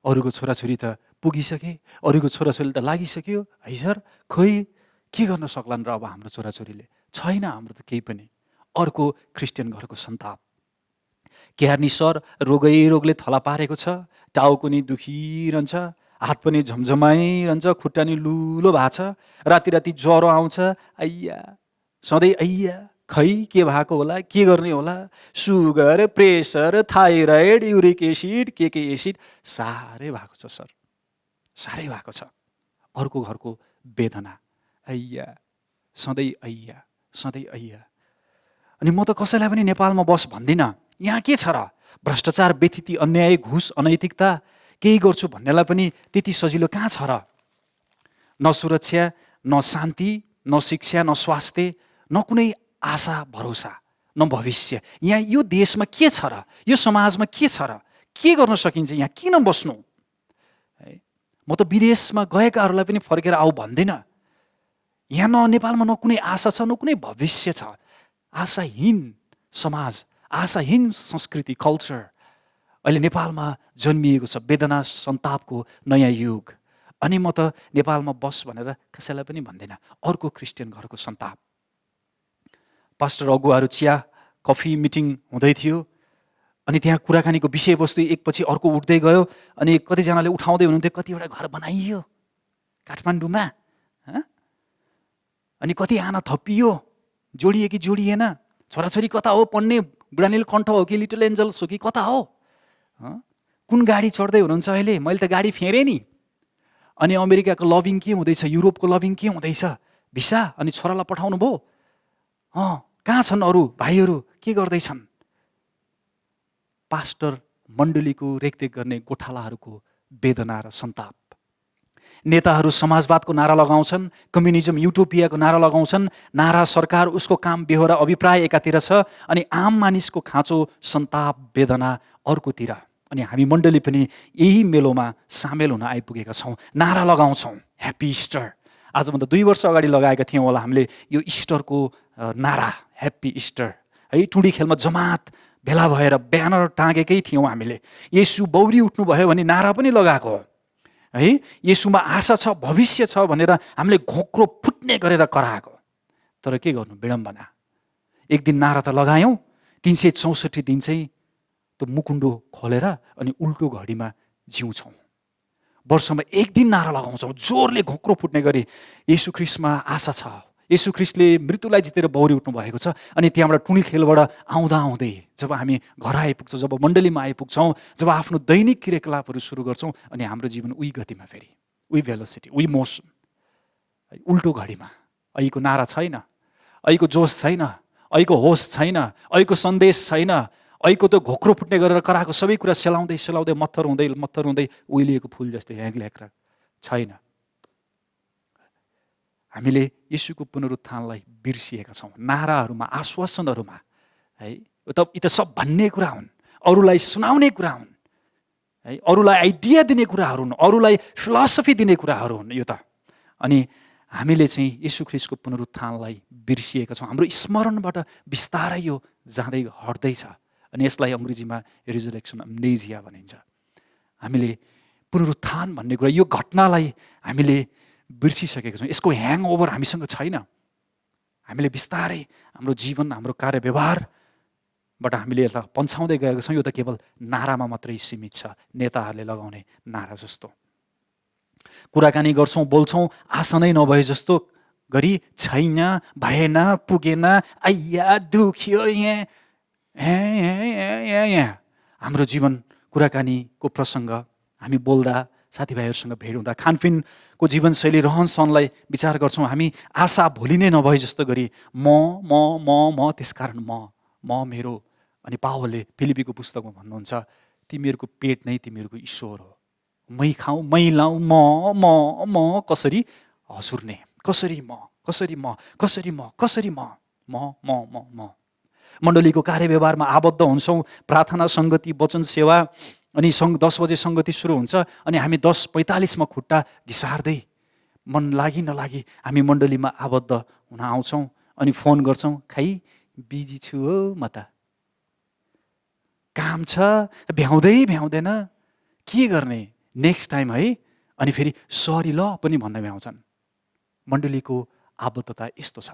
अरूको छोराछोरी त पुगिसके, अरूको छोराछोरीले त लागिसक्यो है सर, खोइ के गर्न सक्लान् र अब हाम्रो छोराछोरीले, छैन हाम्रो त केही पनि। अर्को क्रिस्चियन घरको सन्ताप। क्यार्नी सर रोगले थला पारेको छ, टाउको नि दुखिरहन्छ, हात पनि झमझमाइरहन्छ, खुट्टा नि लुलो भएको छ, राति राति ज्वरो आउँछ, अय्या सधैँ अय्या, खै के भएको होला, के गर्ने होला, sugar, pressure, thyroid, uric acid, के एसिड साह्रै भएको छ सर, साह्रै भएको छ। अर्को घरको वेदना, अय्या सधैँ अय्या, सधैँ अय्या। अनि म त कसैलाई पनि नेपालमा बस भन्दिनँ, यहाँ के छ र, भ्रष्टाचार, व्यथिति, अन्याय, घुस, अनैतिकता, केही गर्छु भन्नेलाई पनि त्यति सजिलो कहाँ छ र। न सुरक्षा, न शान्ति, न शिक्षा, न स्वास्थ्य, न कुनै आशा भरोसा, न भविष्य। यहाँ यो देशमा के छ र, यो समाजमा के छ र, के गर्न सकिन्छ, यहाँ किन बस्नु, म त विदेशमा गएकाहरूलाई पनि फर्केर आऊ भन्दिनँ। यहाँ नेपालमा न कुनै आशा छ, न कुनै भविष्य छ। आशाहीन समाज, आशाहीन संस्कृति, कल्चर अहिले नेपालमा जन्मिएको छ। वेदना सन्तापको नयाँ युग। अनि म त नेपालमा बस भनेर कसैलाई पनि भन्दिनँ। अर्को क्रिस्चियन घरको सन्ताप। पास्टर अगुवाहरू चिया कफी मिटिङ हुँदै थियो, अनि त्यहाँ कुराकानीको विषयवस्तु एकपछि अर्को उठ्दै गयो। अनि कतिजनाले उठाउँदै हुनुहुन्थ्यो, कतिवटा घर बनाइयो काठमाडौँमा, अनि कति आना थपियो, जोडिए कि जोडिएन, छोराछोरी कता हो पढ्ने, बुढानील कण्ठ हो कि लिटल एन्जल्स हो कि कता हो, कुन गाडी चढ्दै हुनुहुन्छ अहिले, मैले त गाडी फेरेँ नि। अनि अमेरिकाको लभिङ के हुँदैछ, युरोपको लभिङ के हुँदैछ, भिसा, अनि छोरालाई पठाउनु भयो, कहाँ छन् अरू भाइहरू, के गर्दैछन्? पास्टर मण्डलीको रेखदेख गर्ने गोठालाहरूको वेदना र सन्ताप। नेताहरू समाजवादको नारा लगाउँछन्, कम्युनिजम युटोपियाको नारा लगाउँछन्। नारा सरकार, उसको काम बेहोरा अभिप्राय एकातिर छ, अनि आम मानिसको खाँचो सन्ताप वेदना अर्कोतिर। अनि हामी मण्डली पनि यही मेलोमा सामेल हुन आइपुगेका छौँ। नारा लगाउँछौँ, ह्याप्पी इस्टर। आजभन्दा 2 वर्ष अगाडि लगाएका थियौँ होला हामीले यो इस्टरको नारा, ह्याप्पी इस्टर है। टुँडी खेलमा जमात भेला भएर ब्यानर टाँगेकै थियौँ हामीले। येशू बौरी उठ्नुभयो भने नारा पनि लगाएको है। येशूमा आशा छ, भविष्य छ भनेर हामीले घोक्रो फुट्ने गरेर कराएको। तर के गर्नु, विडम्बना। एक दिन नारा त लगायौँ, 364 दिन चाहिँ त्यो मुकुण्डो खोलेर अनि उल्टो घडीमा जिउँछौँ। वर्षमा एक दिन नारा लगाउँछौँ जोरले घोक्रो फुट्ने गरी, येशू ख्रीष्टमा आशा छ, येशू ख्रीष्टले मृत्युलाई जितेर बौरी उठ्नु भएको छ। अनि त्यहाँबाट टुँडी खेलबाट आउँदा आउँदै जब हामी घर आइपुग्छौँ, जब मण्डलीमा आइपुग्छौँ, जब आफ्नो दैनिक क्रियाकलापहरू सुरु गर्छौँ, अनि हाम्रो जीवन उही गतिमा फेरि, उही भेलोसिटी, उही मोसन, उल्टो घडीमा। अहिलेको नारा छैन, अहिलेको जोस छैन, अहिलेको होस छैन, अहिलेको सन्देश छैन। अहिलेको त घोक्रो फुट्ने गरेर कराएको सबै कुरा सेलाउँदै सेलाउँदै मत्थर हुँदै उहिलिएको फुल जस्तै ह्याङ्ल्याक्रा छैन। हामीले येशूको पुनरुत्थानलाई बिर्सिएका छौँ। नाराहरूमा, आश्वासनहरूमा है, यी त सब भन्ने कुरा हुन्, अरूलाई सुनाउने कुरा हुन् है, अरूलाई आइडिया दिने कुराहरू हुन्, अरूलाई फिलोसफी दिने कुराहरू हुन् यो त। अनि हामीले चाहिँ येशू ख्रीष्टको पुनरुत्थानलाई बिर्सिएका छौँ। हाम्रो स्मरणबाट बिस्तारै यो जाँदै हट्दैछ। अनि यसलाई अङ्ग्रेजीमा रिजरेक्सन अम्नेजिया भनिन्छ। हामीले पुनरुत्थान भन्ने कुरा, यो घटनालाई हामीले बिर्सिसकेका छौँ। यसको ह्याङओभर हामीसँग छैन। हामीले बिस्तारै हाम्रो जीवन, हाम्रो कार्य व्यवहारबाट हामीले यसलाई पन्छाउँदै गएका छौँ। यो त केवल नारामा मात्रै सीमित छ, नेताहरूले लगाउने नारा जस्तो। कुराकानी गर्छौँ, बोल्छौँ, आशा नै नभए जस्तो गरी, छैन, भएन, पुगेन, आइया दुख्यो, यहाँ हाम्रो जीवन कुराकानीको प्रसङ्ग, हामी बोल्दा, साथीभाइहरूसँग भेट हुँदा, खानपिनको जीवनशैली, रहनसहनलाई विचार गर्छौँ हामी। आशा भोलि नै नभए जस्तो गरी म त्यसकारण म मेरो। अनि पावलले फिलिपीको पुस्तकमा भन्नुहुन्छ, तिमीहरूको पेट नै तिमीहरूको ईश्वर हो। मै खाउँ, मै लाउँ, म कसरी हँसुर्ने, कसरी म मण्डलीको कार्य व्यवहारमा आबद्ध हुन्छौँ। प्रार्थना, सङ्गति, वचन सेवा, अनि 10 बजे सङ्गति सुरु हुन्छ। अनि हामी 10:45 खुट्टा घिसार्दै, मन लागि नलागी हामी मण्डलीमा आबद्ध हुन आउँछौँ। अनि फोन गर्छौँ, खै बिजी छु हो, म त काम छ, भ्याउँदैन, के गर्ने, नेक्स्ट टाइम है। अनि फेरि सरी ल पनि भन्दै भ्याउँछन्। मण्डलीको आबद्धता यस्तो छ।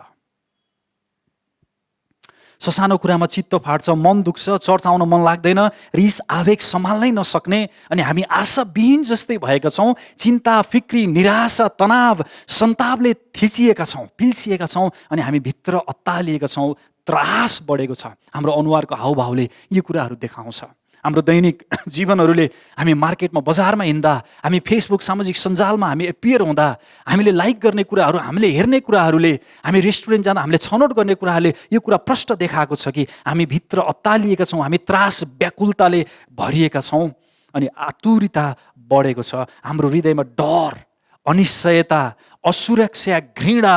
ससानो कुरामा चित्त फाट्छ, मन दुख्छ, चर्च आउन मन लाग्दैन, रिस आवेग सम्हाल्नै नसक्ने, अनि हामी आशाविहीन जस्तै भएका छौँ। चिन्ता, फिक्री, निराशा, तनाव, सन्तापले थिचिएका छौँ, पिल्सिएका छौँ, अनि हामी भित्र अत्तालिएका छौँ। त्रास बढेको छ। हाम्रो अनुहारको हावभावले यी कुराहरू देखाउँछ। हाम्रो दैनिक जीवनहरूले, हामी मार्केटमा, बजारमा हिँड्दा, हामी फेसबुक, सामाजिक सञ्जालमा हामी एपियर हुँदा, हामीले लाइक गर्ने कुराहरू, हामीले हेर्ने कुराहरूले, हामी रेस्टुरेन्ट जाँदा हामीले छनौट गर्ने कुराहरूले यो कुरा प्रष्ट देखाएको छ कि हामी भित्र अत्तालिएका छौँ, हामी त्रास, व्याकुलताले भरिएका छौँ, अनि आतुरता बढेको छ। हाम्रो हृदयमा डर, अनिश्चयता, असुरक्षा, घृणा,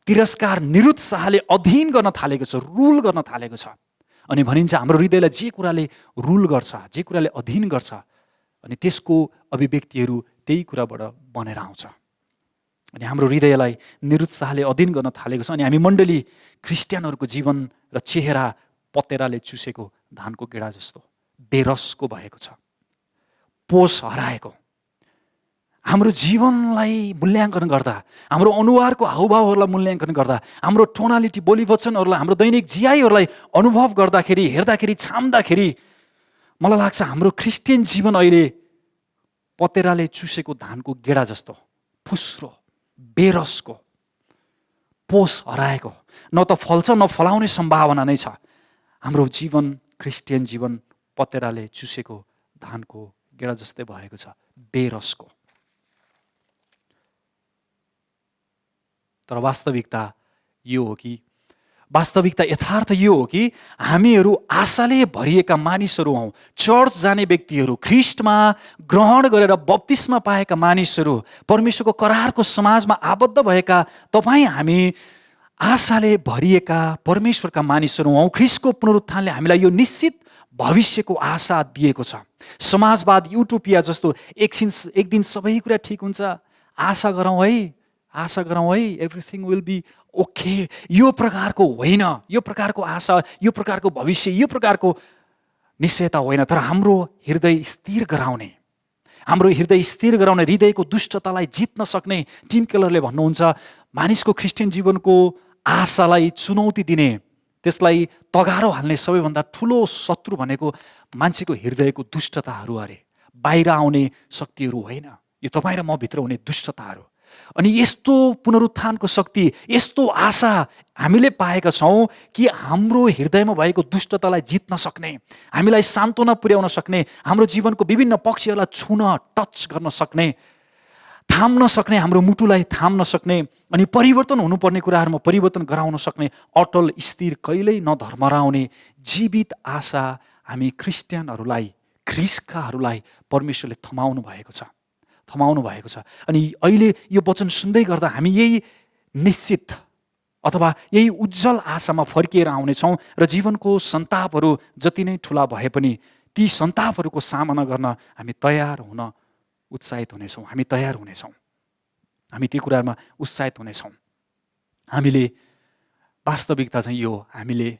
तिरस्कार, निरुत्साहले अधीन गर्न थालेको छ, रुल गर्न थालेको छ। अनि भनिन्छ हाम्रो हृदयलाई जे कुराले रुल गर्छ, जे कुराले अधीन गर्छ, अनि त्यसको अभिव्यक्तिहरू त्यही कुराबाट बनेर आउँछ। अनि हाम्रो हृदयलाई निरुत्साहले अधीन गर्न थालेको छ। अनि हामी मण्डली क्रिस्चियनहरूको जीवन र चेहरा पतेराले चुसेको धानको गेडा जस्तो बेरसको भएको छ, पोष हराएको। हाम्रो जीवनलाई मूल्याङ्कन गर्दा, हाम्रो अनुहारको हाउभावहरूलाई मूल्याङ्कन गर्दा, हाम्रो टोनालिटी बोली वचनहरूलाई, हाम्रो दैनिक जियाइहरूलाई अनुभव गर्दाखेरि, हेर्दाखेरि, छाम्दाखेरि मलाई लाग्छ हाम्रो क्रिस्चियन जीवन अहिले पतेराले चुसेको धानको गेडा जस्तो फुस्रो, बेरसको, पोष हराएको, न त फल्छ न फलाउने सम्भावना नै छ। हाम्रो जीवन, क्रिस्चियन जीवन पतेराले चुसेको धानको गेडा जस्तै भएको छ, बेरसको। तर वास्तविकता यो हो कि, वास्तविकता यथार्थ यो हो कि हामीहरू आशाले भरिएका मानिसहरू हौँ। चर्च जाने व्यक्तिहरू, ख्रिस्टमा ग्रहण गरेर बप्तिस्मा पाएका मानिसहरू, परमेश्वरको करारको समाजमा आबद्ध भएका तपाईँ हामी आशाले भरिएका परमेश्वरका मानिसहरू हौँ। ख्रिस्टको पुनरुत्थानले हामीलाई यो निश्चित भविष्यको आशा दिएको छ। समाजवाद, युटोपिया जस्तो एक दिन सबै कुरा ठिक हुन्छ, आशा गरौँ है, आशा गरौँ है, एभ्रिथिङ विल बी ओके, यो प्रकारको होइन, यो प्रकारको आशा, यो प्रकारको भविष्य, यो प्रकारको निश्चयता होइन। तर हाम्रो हृदय स्थिर गराउने, हाम्रो हृदय स्थिर गराउने, हृदयको दुष्टतालाई जित्न सक्ने, टिम केलरले भन्नुहुन्छ मानिसको क्रिस्चियन जीवनको आशालाई चुनौती दिने, त्यसलाई तगारो हाल्ने सबैभन्दा ठुलो शत्रु भनेको मान्छेको हृदयको दुष्टताहरू अरे, बाहिर आउने शक्तिहरू होइन, यो तपाईँ र म भित्र हुने दुष्टताहरू। अनि यस्तो पुनरुत्थानको शक्ति, यस्तो आशा हामीले पाएका छौँ कि हाम्रो हृदयमा भएको दुष्टतालाई जित्न सक्ने, हामीलाई सान्त्वना पुर्याउन सक्ने, हाम्रो जीवनको विभिन्न पक्षहरूलाई छुन, टच गर्न सक्ने, थाम्न सक्ने, हाम्रो मुटुलाई थाम्न सक्ने, अनि परिवर्तन हुनुपर्ने कुराहरूमा परिवर्तन गराउन सक्ने अटल, स्थिर, कहिल्यै नधर्मराउने जीवित आशा हामी क्रिस्चियनहरूलाई, ख्रिस्टकाहरूलाई परमेश्वरले थमाउनु भएको छ, थमाउनु भएको छ। अनि अहिले यो वचन सुन्दै गर्दा हामी यही निश्चित अथवा यही उज्जवल आशामा फर्किएर आउनेछौँ र जीवनको सन्तापहरू जति नै ठुला भए पनि ती सन्तापहरूको सामना गर्न हामी तयार हुन उत्साहित हुनेछौँ, हामी तयार हुनेछौँ, हामी ती कुरामा उत्साहित हुनेछौँ। हामीले वास्तविकता चाहिँ यो, हामीले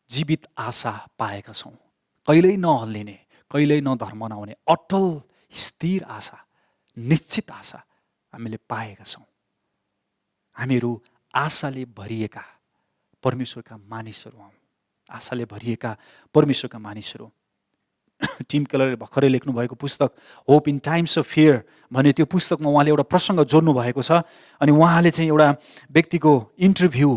जीवित आशा पाएका छौँ, कहिल्यै नहल्लिने, कहिल्यै नधर्मनाउने अटल स्थिर आशा, निश्चित आशा हामीले पाएका छौँ। हामीहरू आशाले भरिएका परमेश्वरका मानिसहरू हौँ, आशाले भरिएका परमेश्वरका मानिसहरू। टिम केलरले भर्खरै लेख्नु भएको पुस्तक hope in times of fear भन्ने त्यो पुस्तकमा उहाँले एउटा प्रसङ्ग जोड्नु भएको छ। अनि उहाँले चाहिँ एउटा व्यक्तिको इन्टरभ्यू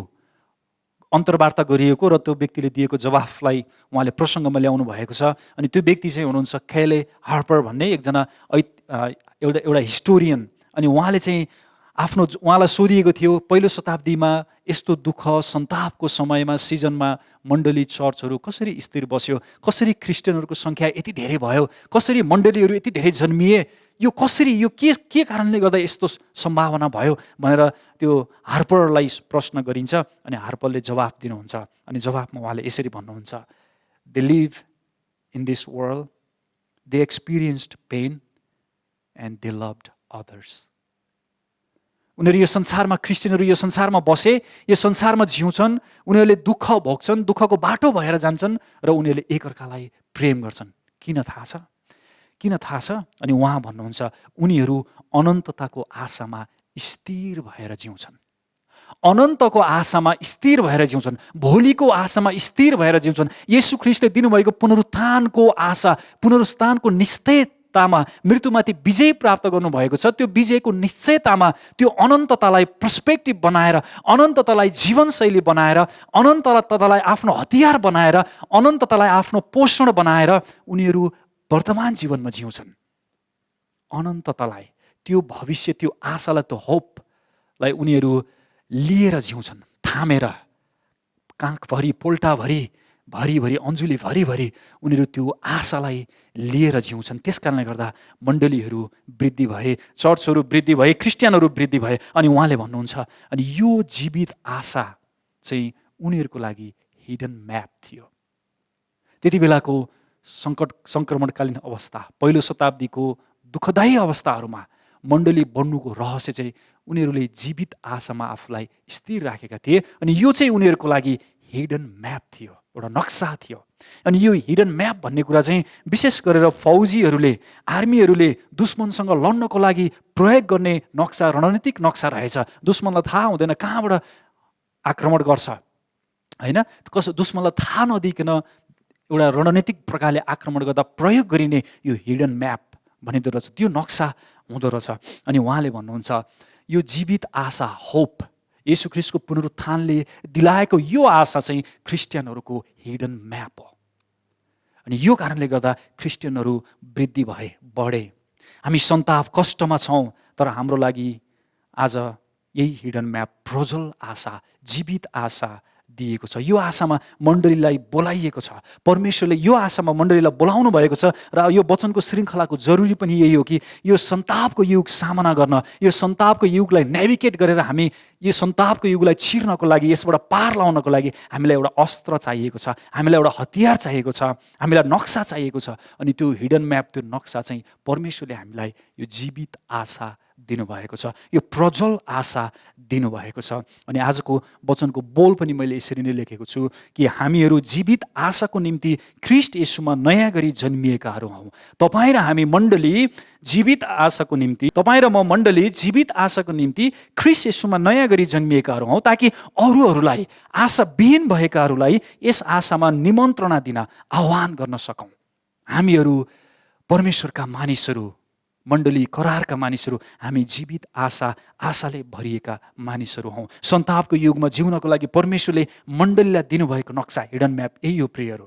अन्तर्वार्ता गरिएको र त्यो व्यक्तिले दिएको जवाफलाई उहाँले प्रसङ्गमा ल्याउनु भएको छ। अनि त्यो व्यक्ति चाहिँ हुनुहुन्छ केले हार्पर भन्ने एकजना एउटा हिस्टोरियन। अनि उहाँले चाहिँ उहाँलाई सोधिएको थियो पहिलो शताब्दीमा यस्तो दुःख सन्तापको समयमा, सिजनमा मण्डली चर्चहरू कसरी स्थिर बस्यो, कसरी क्रिस्चियनहरूको सङ्ख्या यति धेरै भयो, कसरी मण्डलीहरू यति धेरै जन्मिए, यो कसरी, यो के कारणले गर्दा यस्तो सम्भावना भयो भनेर त्यो हार्परलाई प्रश्न गरिन्छ। अनि हार्परले जवाफ दिनुहुन्छ। अनि जवाफमा उहाँले यसरी भन्नुहुन्छ, they live in this world, they experienced pain and they loved others. उनीहरू यो संसारमा, क्रिस्चियनहरू यो संसारमा बसे, यो संसारमा जिउँछन्, उनीहरूले दुःख भोग्छन्, दुःखको बाटो भएर जान्छन् र उनीहरूले एकअर्कालाई प्रेम गर्छन्। किन थाहा छ? किन थाहा छ? अनि उहाँ भन्नुहुन्छ उनीहरू अनन्तताको आशामा स्थिर भएर जिउँछन्, अनन्तको आशामा स्थिर भएर जिउँछन्, भोलिको आशामा स्थिर भएर जिउँछन्। येशू ख्रीष्टले दिनुभएको पुनरुत्थानको आशा, पुनरुत्थानको निश्चयतामा मृत्युमाथि विजय प्राप्त गर्नुभएको छ। त्यो विजयको निश्चयतामा त्यो अनन्ततालाई पर्सपेक्टिभ बनाएर, अनन्ततालाई जीवनशैली बनाएर, अनन्ततालाई आफ्नो हतियार बनाएर, अनन्ततालाई आफ्नो पोषण बनाएर उनीहरू वर्तमान जीवनमा जिउँछन्। अनन्ततालाई, त्यो भविष्य, त्यो आशालाई, त्यो होपलाई उनीहरू लिएर जिउँछन्, थामेर, काखभरि, पोल्टाभरि, भरिभरि, अन्जुली भरिभरि उनीहरू त्यो आशालाई लिएर जिउँछन्। त्यस कारणले गर्दा मण्डलीहरू वृद्धि भए, चर्चहरू वृद्धि भए, क्रिस्चियनहरू वृद्धि भए। अनि उहाँले भन्नुहुन्छ अनि यो जीवित आशा चाहिँ उनीहरूको लागि हिडन म्याप थियो। त्यति बेलाको सङ्क्रमणकालीन अवस्था, पहिलो शताब्दीको दुःखदायी अवस्थाहरूमा मण्डली बन्नुको रहस्य चाहिँ उनीहरूले जीवित आशामा आफूलाई स्थिर राखेका थिए। अनि यो चाहिँ उनीहरूको लागि हिडन म्याप थियो, एउटा नक्सा थियो। अनि यो हिडन म्याप भन्ने कुरा चाहिँ विशेष गरेर फौजीहरूले, आर्मीहरूले दुश्मनसँग लड्नको लागि प्रयोग गर्ने नक्सा, रणनीतिक नक्सा रहेछ। दुश्मनलाई थाहा हुँदैन कहाँबाट आक्रमण गर्छ, होइन? दुश्मनलाई थाहा नदिकन एउटा रणनीतिक प्रकारले आक्रमण गर्दा प्रयोग गरिने यो हिडन म्याप भनिँदो रहेछ, त्यो नक्सा हुँदो रहेछ। अनि उहाँले भन्नुहुन्छ यो जीवित आशा, होप, येशू ख्रीष्टको पुनरुत्थानले दिलाएको यो आशा चाहिँ क्रिस्चियनहरूको हिडन म्याप हो। अनि यो कारणले गर्दा क्रिस्चियनहरू वृद्धि भए, बढे। हामी सन्ताप, कष्टमा छौँ, तर हाम्रो लागि आज यही हिडन म्याप, प्रोजल आशा, जीवित आशा दिएको छ। यो आशामा मण्डलीलाई बोलाइएको छ। परमेश्वरले यो आशामा मण्डलीलाई बोलाउनु भएको छ। र यो वचनको श्रृङ्खलाको जरुरी पनि यही हो कि यो सन्तापको युग सामना गर्न, यो सन्तापको युगलाई नेभिगेट गरेर हामी यो सन्तापको युगलाई छिर्नको लागि, यसबाट पार लाउनको लागि हामीलाई एउटा अस्त्र चाहिएको छ, हामीलाई एउटा हतियार चाहिएको छ, हामीलाई नक्सा चाहिएको छ। अनि त्यो हिडन म्याप, त्यो नक्सा चाहिँ परमेश्वरले हामीलाई यो जीवित आशा दिनुभएको छ, यो प्रज्वल आशा दिनुभएको छ। अनि आजको वचनको बोल पनि मैले यसरी नै लेखेको छु कि हामीहरू जीवित आशाको निम्ति ख्रीष्ट येशूमा नयाँ गरी जन्मिएकाहरू हौँ। तपाईँ र हामी मण्डली जीवित आशाको निम्ति, तपाईँ र म मण्डली जीवित आशाको निम्ति ख्रीष्ट येशूमा नयाँ गरी जन्मिएकाहरू हौँ, ताकि अरूहरूलाई, आशाविहीन भएकाहरूलाई यस आशामा निमन्त्रणा दिन आह्वान गर्न सकौँ। हामीहरू परमेश्वरका मानिसहरू, मण्डली करारका मानिसहरू, हामी जीवित आशाले भरिएका मानिसहरू हौँ। सन्तापको युगमा जिउनको लागि परमेश्वरले मण्डलीलाई दिनुभएको नक्सा, हिडन म्याप यही हो प्रियहरू।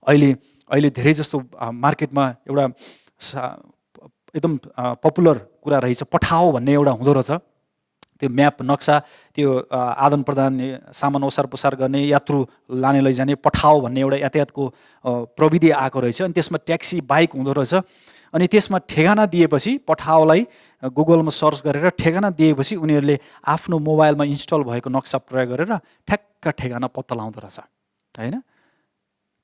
अहिले धेरै जस्तो मार्केटमा एउटा एकदम पपुलर कुरा रहेछ, पठाओ भन्ने एउटा हुँदो रहेछ। त्यो म्याप, नक्सा, त्यो आदान प्रदान, सामान ओसार पसार गर्ने, यात्रु लाने लैजाने पठाओ भन्ने एउटा यातायातको प्रविधि आएको रहेछ। अनि त्यसमा ट्याक्सी, बाइक हुँदो रहेछ। अनि त्यसमा ठेगाना दिएपछि, पठाओलाई गुगलमा सर्च गरेर ठेगाना दिएपछि उनीहरूले आफ्नो मोबाइलमा इन्स्टल भएको नक्सा प्रयोग गरेर ठ्याक्क ठेगाना पत्ता लगाउँदो रहेछ, होइन?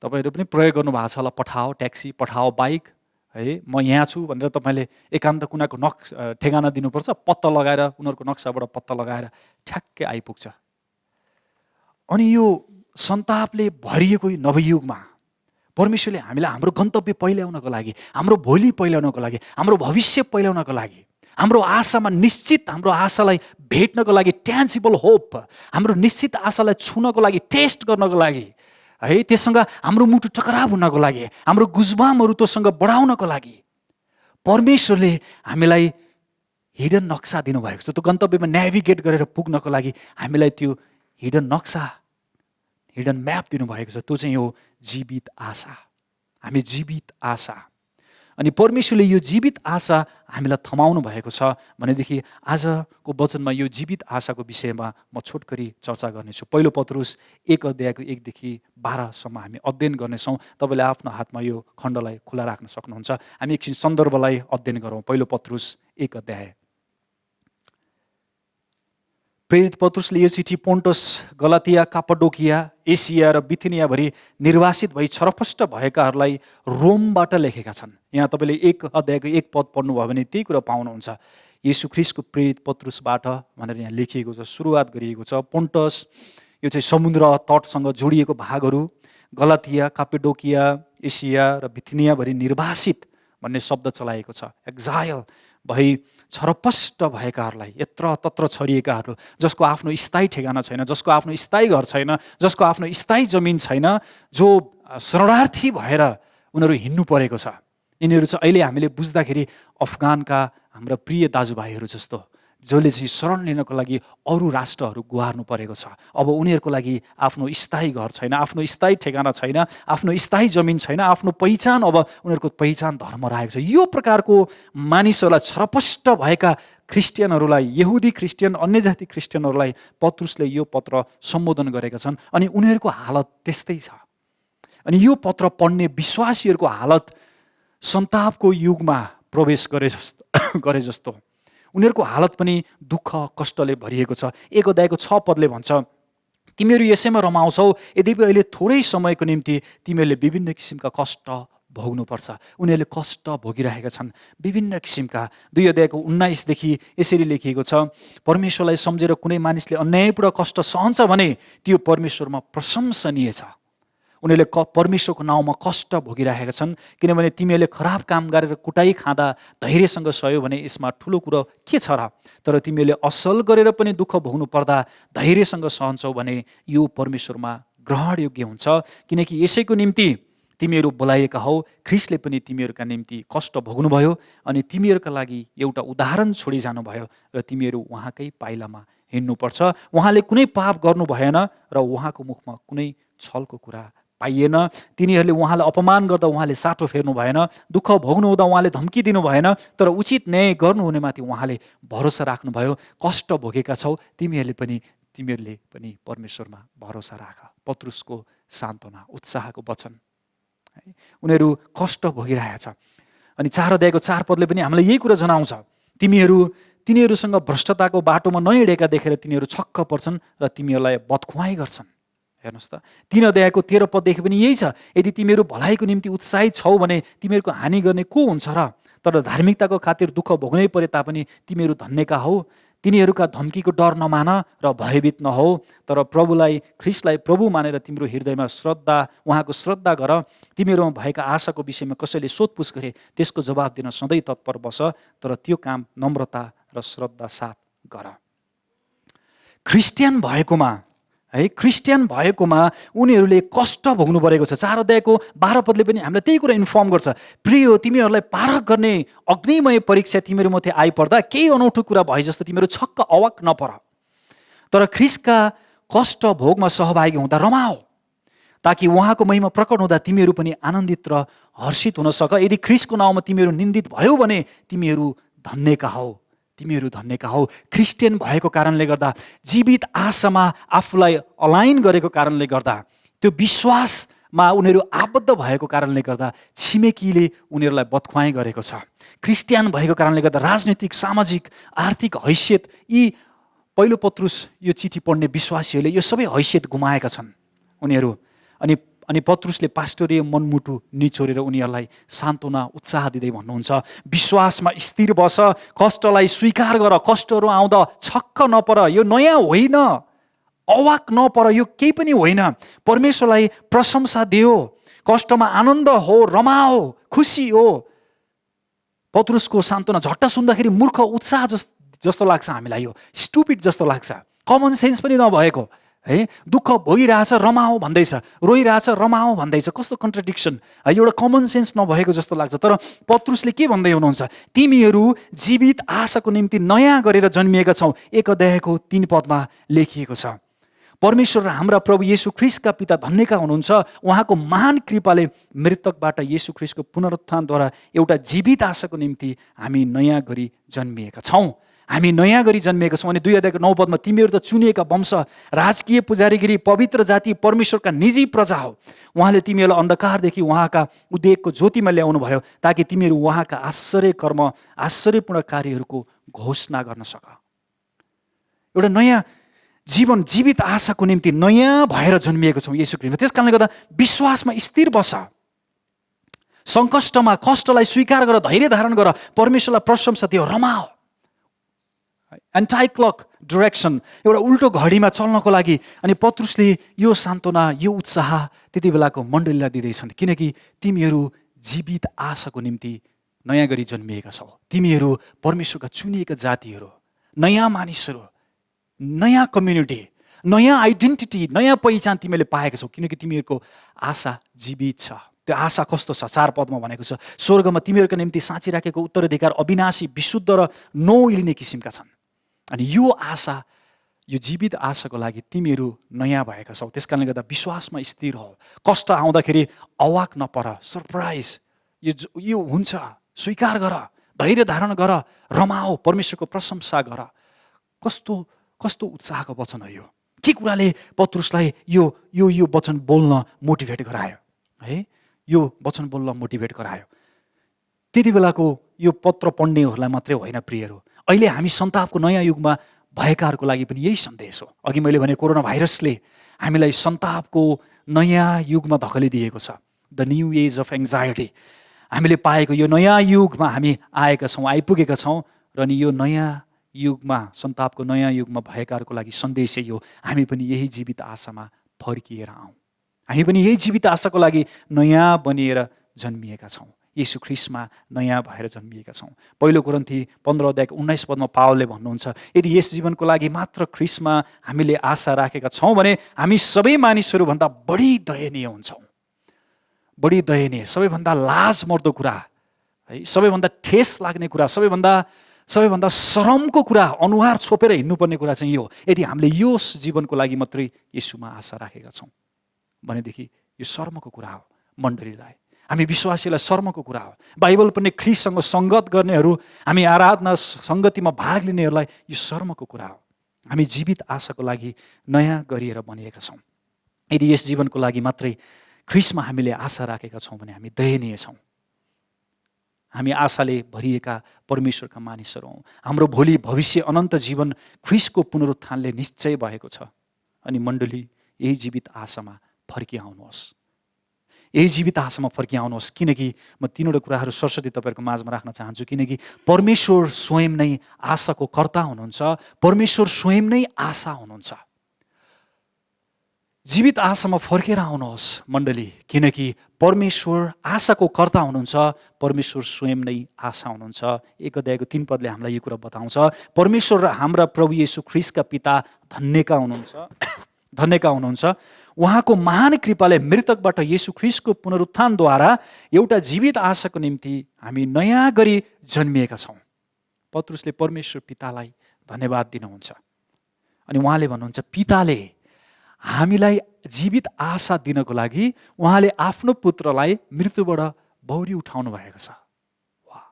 तपाईँहरू पनि प्रयोग गर्नुभएको छ होला, पठाओ ट्याक्सी, पठाओ बाइक, है? म यहाँ छु भनेर तपाईँले एकान्त कुनाको ठेगाना दिनुपर्छ, पत्ता लगाएर उनीहरूको नक्साबाट पत्ता लगाएर ठ्याक्कै आइपुग्छ। अनि यो सन्तापले भरिएको नवयुगमा परमेश्वरले हामीलाई हाम्रो गन्तव्य पहिल्याउनको लागि, हाम्रो भोलि पहिल्याउनको लागि, हाम्रो भविष्य पहिल्याउनको लागि, हाम्रो आशामा निश्चित, हाम्रो आशालाई भेट्नको लागि, ट्यान्जिबल होप, हाम्रो निश्चित आशालाई छुनको लागि, टेस्ट गर्नको लागि, है? त्यससँग हाम्रो मुटु टकराव हुनको लागि, हाम्रो गुजबामहरू तोसँग बढाउनको लागि परमेश्वरले हामीलाई हिडन नक्सा दिनुभएको छ। त्यो गन्तव्यमा नेभिगेट गरेर पुग्नको लागि हामीलाई त्यो हिडन नक्सा, हिडन म्याप दिनुभएको छ। त्यो चाहिँ हो जीवित आशा। हामी जीवित आशा। अनि परमेश्वरले यो जीवित आशा हामीलाई थमाउनु भएको छ भनेदेखि आजको वचनमा यो जीवित आशाको विषयमा म छोटकरी चर्चा गर्नेछु। पहिलो पत्रुस 1 अध्यायको 1 देखि 12 सम्म हामी अध्ययन गर्नेछौँ। तपाईँले आफ्नो हातमा यो खण्डलाई खुला राख्न सक्नुहुन्छ। हामी एकछिन सन्दर्भलाई अध्ययन गरौँ। पहिलो पत्रुस 1 अध्याय। प्रेरित पत्रुसले यो चिठी पोन्टस, गलातिया, कापाडोकिया, एसिया र बिथिनियाभरि निर्वासित भई छरपष्ट भएकाहरूलाई रोमबाट लेखेका छन्। यहाँ तपाईँले 1 अध्यायको 1 पद पढ्नुभयो भने त्यही कुरा पाउनुहुन्छ। येशू ख्रीष्टको प्रेरित पत्रुसबाट भनेर यहाँ लेखिएको छ, सुरुवात गरिएको छ। पोन्टस यो चाहिँ समुद्र तटसँग जोडिएको भागहरू, गलातिया, कापाडोकिया, एसिया र बिथिनियाभरि निर्वासित भन्ने शब्द चलाएको छ। एक्जाइल भई छरपष्ट भएकाहरूलाई, यत्र तत्र छरिएकाहरू, जसको आफ्नो स्थायी ठेगाना छैन, जसको आफ्नो स्थायी घर छैन, जसको आफ्नो स्थायी जमिन छैन, जो शरणार्थी भएर उनीहरू हिँड्नु परेको छ। यिनीहरू चाहिँ अहिले हामीले बुझ्दाखेरि अफगानका हाम्रा प्रिय दाजुभाइहरू जस्तो, जसले चाहिँ शरण लिनको लागि अरू राष्ट्रहरू गुहार्नु परेको छ। अब उनीहरूको लागि आफ्नो स्थायी घर छैन, आफ्नो स्थायी ठेगाना छैन, आफ्नो स्थायी जमिन छैन, आफ्नो पहिचान, अब उनीहरूको पहिचान धर्म रहेको छ। यो प्रकारको मानिसहरूलाई, छरपष्ट भएका क्रिस्चियनहरूलाई, यहुदी क्रिस्चियन, अन्य जाति क्रिस्चियनहरूलाई पत्रुसले यो पत्र सम्बोधन गरेका छन्। अनि उनीहरूको हालत त्यस्तै छ। अनि यो पत्र पढ्ने विश्वासीहरूको हालत सन्तापको युगमा प्रवेश गरे जस्तो उनीहरूको हालत पनि दुःख कष्टले भरिएको छ। 1 अध्यायको 6 पदले भन्छ, तिमीहरू यसैमा रमाउँछौ, यद्यपि अहिले थोरै समयको निम्ति तिमीहरूले विभिन्न किसिमका कष्ट भोग्नुपर्छ। उनीहरूले कष्ट भोगिरहेका छन् विभिन्न किसिमका। 2 अध्यायको 19देखि यसरी लेखिएको छ, परमेश्वरलाई सम्झेर कुनै मानिसले अन्यायपूर्ण कष्ट सहन्छ भने त्यो परमेश्वरमा प्रशंसनीय छ। उनीहरूले परमेश्वरको नाउँमा कष्ट भोगिरहेका छन्, किनभने तिमीहरूले खराब काम गरेर कुटाइ खाँदा धैर्यसँग सहयो भने यसमा ठुलो कुरो के छ र? तर तिमीहरूले असल गरेर पनि दुःख भोग्नु पर्दा धैर्यसँग सहन्छौ भने यो परमेश्वरमा ग्रहणयोग्य हुन्छ, किनकि यसैको निम्ति तिमीहरू बोलाइएका हौ। ख्रिस्टले पनि तिमीहरूका निम्ति कष्ट भोग्नुभयो अनि तिमीहरूका लागि एउटा उदाहरण छोडी जानुभयो र तिमीहरू उहाँकै पाइलामा हिँड्नुपर्छ। उहाँले कुनै पाप गर्नु भएन र उहाँको मुखमा कुनै छलको कुरा पाइएन। तिनीहरूले उहाँलाई अपमान गर्दा उहाँले साटो फेर्नु भएन, दुःख भोग्नु हुँदा उहाँले धम्की दिनु भएन, तर उचित न्याय गर्नुहुनेमाथि उहाँले भरोसा राख्नुभयो। कष्ट भोगेका छौ तिमीहरूले पनि परमेश्वरमा भरोसा राख। पत्रुसको सान्त्वना, उत्साहको वचन। उनीहरू कष्ट भोगिरहेका छ। अनि 4 अध्यायको 4 पदले पनि हामीलाई यही कुरा जनाउँछ, तिनीहरूसँग भ्रष्टताको बाटोमा नहिँडेका देखेर तिनीहरू छक्क पर्छन् र तिमीहरूलाई बदखुवाइ गर्छन्। हेर्नुहोस् त, 3 अध्यायको 13 पददेखि पनि यही छ, यदि तिमीहरू भलाइको निम्ति उत्साहित छौ भने तिमीहरूको हानि गर्ने को हुन्छ र? तर धार्मिकताको खातिर दुःख भोग्नै परे तापनि तिमीहरू धन्यका हौ। तिनीहरूका धम्कीको डर नमान र भयभीत नहौ, तर ख्रिस्टलाई प्रभु मानेर तिम्रो हृदयमा उहाँको श्रद्धा गर। तिमीहरूमा भएका आशाको विषयमा कसैले सोधपुछ गरे त्यसको जवाब दिन सधैँ तत्पर बस, तर त्यो काम नम्रता र श्रद्धा साथ गर। क्रिस्चियन भएकोमा उनीहरूले कष्ट भोग्नु परेको छ। 4 अध्यायको 12 पदले पनि हामीलाई त्यही कुरा इन्फर्म गर्छ, प्रिय तिमीहरूलाई पारख गर्ने अग्निमय परीक्षा तिमीहरूमाथि आइपर्दा केही अनौठो कुरा भए जस्तो तिमीहरू छक्क अवाक नपर, तर ख्रिस्टका कष्ट भोगमा सहभागी हुँदा रमाओ, ताकि उहाँको महिमा प्रकट हुँदा तिमीहरू पनि आनन्दित र हर्षित हुन सक। यदि ख्रिस्टको नाउँमा तिमीहरू निन्दित भयो भने तिमीहरू धन्यका हौ। क्रिस्चियन भएको कारणले गर्दा, जीवित आशामा आफूलाई अलाइन गरेको कारणले गर्दा, त्यो विश्वासमा उनीहरू आबद्ध भएको कारणले गर्दा छिमेकीले उनीहरूलाई बदखुवाइ गरेको छ। क्रिस्चियन भएको कारणले गर्दा राजनीतिक, सामाजिक, आर्थिक हैसियत, यी पहिलो पत्रुस यो चिठी पढ्ने विश्वासीहरूले यो सबै हैसियत गुमाएका छन् उनीहरू। अनि पत्रुसले पास्टोरीय मनमुटु निचोरेर उनीहरूलाई सान्त्वना, उत्साह दिँदै भन्नुहुन्छ, विश्वासमा स्थिर बस, कष्टलाई स्वीकार गर, कष्टहरू आउँदा छक्क नपर, यो नयाँ होइन, अवाक नपर, यो केही पनि होइन। परमेश्वरलाई प्रशंसा दियो, कष्टमा आनन्द हो, रमाओ, खुसी हो। पत्रुसको सान्त्वना झट्ट सुन्दाखेरि मूर्ख उत्साह जस्तो लाग्छ हामीलाई, यो स्टुपिड जस्तो लाग्छ, कमन सेन्स पनि नभएको है। दुःख भोगिरहेछ रमाओ भन्दैछ, रोइरहेछ रमाओ भन्दैछ, कस्तो कन्ट्रडिक्सन है, एउटा कमन सेन्स नभएको जस्तो लाग्छ। तर पत्रुसले के भन्दै हुनुहुन्छ, तिमीहरू जीवित आशाको निम्ति नयाँ गरेर जन्मिएका छौ। 1 अध्यायको 3 पदमा लेखिएको छ, परमेश्वर र हाम्रा प्रभु येशू ख्रिस्टका पिता धन्यका हुनुहुन्छ, उहाँको महान कृपाले मृतकबाट येशू ख्रिस्टको पुनरुत्थानद्वारा एउटा जीवित आशाको निम्ति हामी नयाँ गरी जन्मिएका छौँ। अनि 2 अध्यायको 9 पदमा तिमीहरू त चुनिएका वंश, राजकीय पुजारीगिरी, पवित्र जाति, परमेश्वरका निजी प्रजा हो। उहाँले तिमीहरूलाई अन्धकारदेखि उहाँका उद्योगको ज्योतिमा ल्याउनु भयो, ताकि तिमीहरू उहाँका आश्चर्यपूर्ण कार्यहरूको घोषणा गर्न सक। एउटा नयाँ जीवन, जीवित आशाको निम्ति नयाँ भएर जन्मिएको छौँ येशू ख्रिस्टमा। त्यस कारणले गर्दा विश्वासमा स्थिर बस, सङ्कष्टमा कष्टलाई स्वीकार गर, धैर्य धारण गर, परमेश्वरलाई प्रशंसा दियो, रमाओ। एन्टाइ क्लक डिरेक्सन, एउटा उल्टो घडीमा चल्नको लागि। अनि पत्रुसले यो सान्त्वना, यो उत्साह त्यति बेलाको मण्डलीलाई दिँदैछन्, किनकि तिमीहरू जीवित आशाको निम्ति नयाँ गरी जन्मिएका छौ। तिमीहरू परमेश्वरका चुनिएका जातिहरू, नयाँ मानिसहरू, नयाँ कम्युनिटी, नयाँ आइडेन्टिटी, नयाँ पहिचान तिमीले पाएका छौ, किनकि तिमीहरूको आशा जीवित छ। त्यो आशा कस्तो छ? 4 पदमा भनेको छ, स्वर्गमा तिमीहरूका निम्ति साँचिराखेको उत्तराधिकार अविनाशी, विशुद्ध र नौइलिने किसिमका छन्। अनि यो आशा, यो जीवित आशाको लागि तिमीहरू नयाँ भएका छौ। त्यस कारणले गर्दा विश्वासमा स्थिर हो, कष्ट आउँदाखेरि अवाक नपर, सरप्राइज, यो हुन्छ, स्वीकार गर, धैर्य धारण गर, रमाओ, परमेश्वरको प्रशंसा गर। कस्तो उत्साहको वचन हो यो। के कुराले पत्रुसलाई यो वचन बोल्न मोटिभेट गरायो है? यो वचन बोल्न मोटिभेट गरायो। त्यति बेलाको यो पत्र पढ्नेहरूलाई मात्रै होइन प्रियहरू, अहिले हामी सन्तापको नयाँ युगमा भएकाहरूको लागि पनि यही सन्देश हो। अघि मैले भने कोरोना भाइरसले हामीलाई सन्तापको नयाँ युगमा धकेलिदिएको छ। The new age of anxiety हामीले पाएको यो नयाँ युगमा हामी आएका छौँ, आइपुगेका छौँ। र नि यो नयाँ युगमा, सन्तापको नयाँ युगमा भएकाहरूको लागि सन्देश यो, हामी पनि यही जीवित आशामा फर्किएर आउँ। हामी पनि यही जीवित आशाको लागि नयाँ बनिएर जन्मिएका छौँ। येशू ख्रीष्टमा नयाँ भएर जन्मिएका छौँ। पहिलो कोरिन्थी 15:19 पावलले भन्नुहुन्छ, यदि यस जीवनको लागि मात्र ख्रीष्टमा हामीले आशा राखेका छौँ भने हामी सबै मानिसहरूभन्दा बढी दयनीय हुन्छौँ। बढी दयनीय, सबैभन्दा लाज मर्दो कुरा है, सबैभन्दा ठेस लाग्ने कुरा, सबैभन्दा शरमको कुरा, अनुहार छोपेर हिँड्नुपर्ने कुरा चाहिँ यो। यदि हामीले यो जीवनको लागि मात्रै येशूमा आशा राखेका छौँ भनेदेखि यो शर्मको कुरा हो। मण्डलीलाई, हामी विश्वासीलाई शर्मको कुरा हो। बाइबल पनि ख्रीष्टसँग सङ्गत गर्नेहरू, हामी आराधना सङ्गतिमा भाग लिनेहरूलाई यो शर्मको कुरा हो। हामी जीवित आशाको लागि नयाँ गरिएर बनिएका छौँ। यदि यस जीवनको लागि मात्रै ख्रीष्टमा हामीले आशा राखेका छौँ भने हामी दयनीय छौँ। हामी आशाले भरिएका परमेश्वरका मानिसहरू हौँ। हाम्रो भोलि भविष्य अनन्त जीवन ख्रीष्टको पुनरुत्थानले निश्चय भएको छ। अनि मण्डली, यही जीवित आशामा फर्किआउनुहोस्, यही जीवित आशामा फर्किआउनुहोस्। किनकि म तीनवटा कुराहरू सरस्वती तपाईँहरूको माझमा राख्न चाहन्छु। किनकि परमेश्वर स्वयं नै आशाको कर्ता हुनुहुन्छ। परमेश्वर स्वयं नै आशा हुनुहुन्छ। जीवित आशामा फर्केर आउनुहोस् मण्डली, किनकि परमेश्वर आशाको कर्ता हुनुहुन्छ। परमेश्वर स्वयं नै आशा हुनुहुन्छ। 1 अध्यायको 3 पदले हामीलाई यो कुरा बताउँछ, परमेश्वर र हाम्रा प्रभु येशू ख्रीष्टका पिता धन्यका हुनुहुन्छ। उहाँको महान कृपाले मृतकबाट येशू ख्रीष्टको पुनरुत्थानद्वारा एउटा जीवित आशाको निम्ति हामी नयाँ गरी जन्मिएका छौँ। पत्रुसले परमेश्वर पितालाई धन्यवाद दिनुहुन्छ। अनि उहाँले भन्नुहुन्छ, पिताले हामीलाई जीवित आशा दिनको लागि उहाँले आफ्नो पुत्रलाई मृत्युबाट बौरी उठाउनु भएको छ। वाह!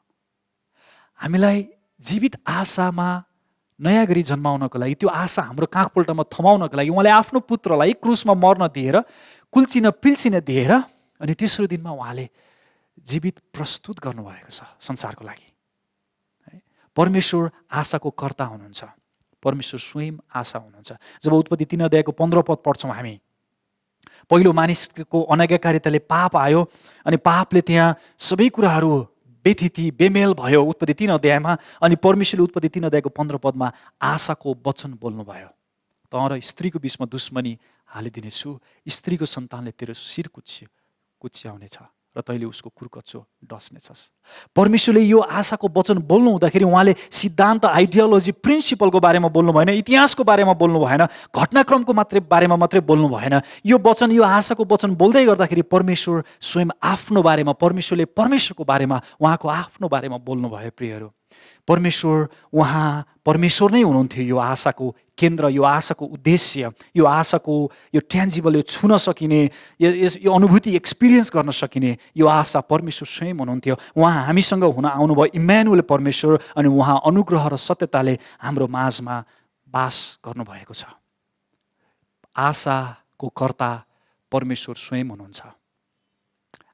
हामीलाई जीवित आशामा नयाँ गरी जन्माउनको लागि, त्यो आशा हाम्रो काखपल्टमा थमाउनको लागि उहाँले आफ्नो पुत्रलाई क्रुसमा मर्न दिएर, कुल्चिन पिल्चिन दिएर, अनि तेस्रो दिनमा उहाँले जीवित प्रस्तुत गर्नुभएको छ संसारको लागि। परमेश्वर आशाको कर्ता हुनुहुन्छ। परमेश्वर स्वयं आशा हुनुहुन्छ। जब उत्पत्ति 3 अध्यायको 15 पद पढ्छौँ हामी, पहिलो मानिसको अनाज्ञाकारिताले पाप आयो अनि पापले त्यहाँ सबै कुराहरू बेथिति बेमेल भयो उत्पत्ति 3 अध्यायमा। अनि परमेश्वरले उत्पत्ति 3 अध्यायको 15 पदमा आशाको वचन बोल्नुभयो, त र स्त्रीको बिचमा दुश्मनी हालिदिनेछु, स्त्रीको सन्तानले तेरो शिर कुच्याउनेछ र तैँले उसको कुर्कच्चो डस्नेछस्। परमेश्वरले यो आशाको वचन बोल्नु हुँदाखेरि उहाँले सिद्धान्त, आइडियोलोजी, प्रिन्सिपलको बारेमा बोल्नु भएन, इतिहासको बारेमा बोल्नु भएन, घटनाक्रमको बारेमा मात्रै बोल्नु भएन। यो वचन, यो आशाको वचन बोल्दै गर्दाखेरि परमेश्वर स्वयं आफ्नो बारेमा, परमेश्वरले परमेश्वरको बारेमा, उहाँको आफ्नो बारेमा बोल्नुभयो। प्रियहरू, परमेश्वर नै हुनुहुन्थ्यो यो आशाको केन्द्र, यो आशाको उद्देश्य, यो आशाको यो ट्यान्जिबल, यो छुन सकिने, यो अनुभूति एक्सपिरियन्स गर्न सकिने यो आशा परमेश्वर स्वयं हुनुहुन्थ्यो। उहाँ हामीसँग हुन आउनुभयो, इम्यानुएल परमेश्वर। अनि उहाँ अनुग्रह र सत्यताले हाम्रो माझमा वास गर्नुभएको छ। आशाको कर्ता परमेश्वर स्वयं हुनुहुन्छ।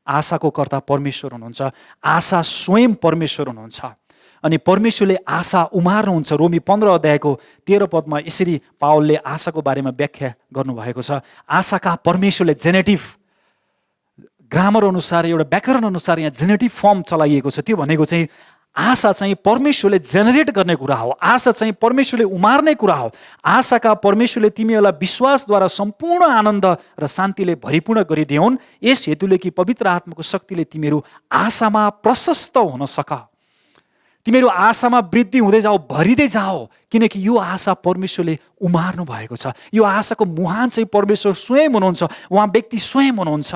आशाको कर्ता परमेश्वर हुनुहुन्छ। आशा स्वयं परमेश्वर हुनुहुन्छ। अनि परमेश्वरले आशा उमार्नुहुन्छ। रोमी 15 अध्यायको 13 पदमा यसरी पावलले आशाको बारेमा व्याख्या गर्नुभएको छ। आशाका परमेश्वरले जेनेटिभ ग्रामर अनुसार, एउटा व्याकरण अनुसार यहाँ जेनेटिभ फर्म चलाइएको छ। त्यो भनेको चाहिँ आशा चाहिँ परमेश्वरले जेनेरेट गर्ने कुरा हो। आशा चाहिँ परमेश्वरले उमार्ने कुरा हो। आशाका परमेश्वरले तिमीहरूलाई विश्वासद्वारा सम्पूर्ण आनन्द र शान्तिले भरिपूर्ण गरिदिउन्, यस हेतुले कि पवित्र आत्माको शक्तिले तिमीहरू आशामा प्रशस्त हुन सक। तिमीहरू आशामा वृद्धि हुँदै जाओ, भरिँदै जाओ, किनकि यो आशा परमेश्वरले उमार्नु भएको छ। यो आशाको मुहान चाहिँ परमेश्वर स्वयं हुनुहुन्छ। उहाँ व्यक्ति स्वयं हुनुहुन्छ।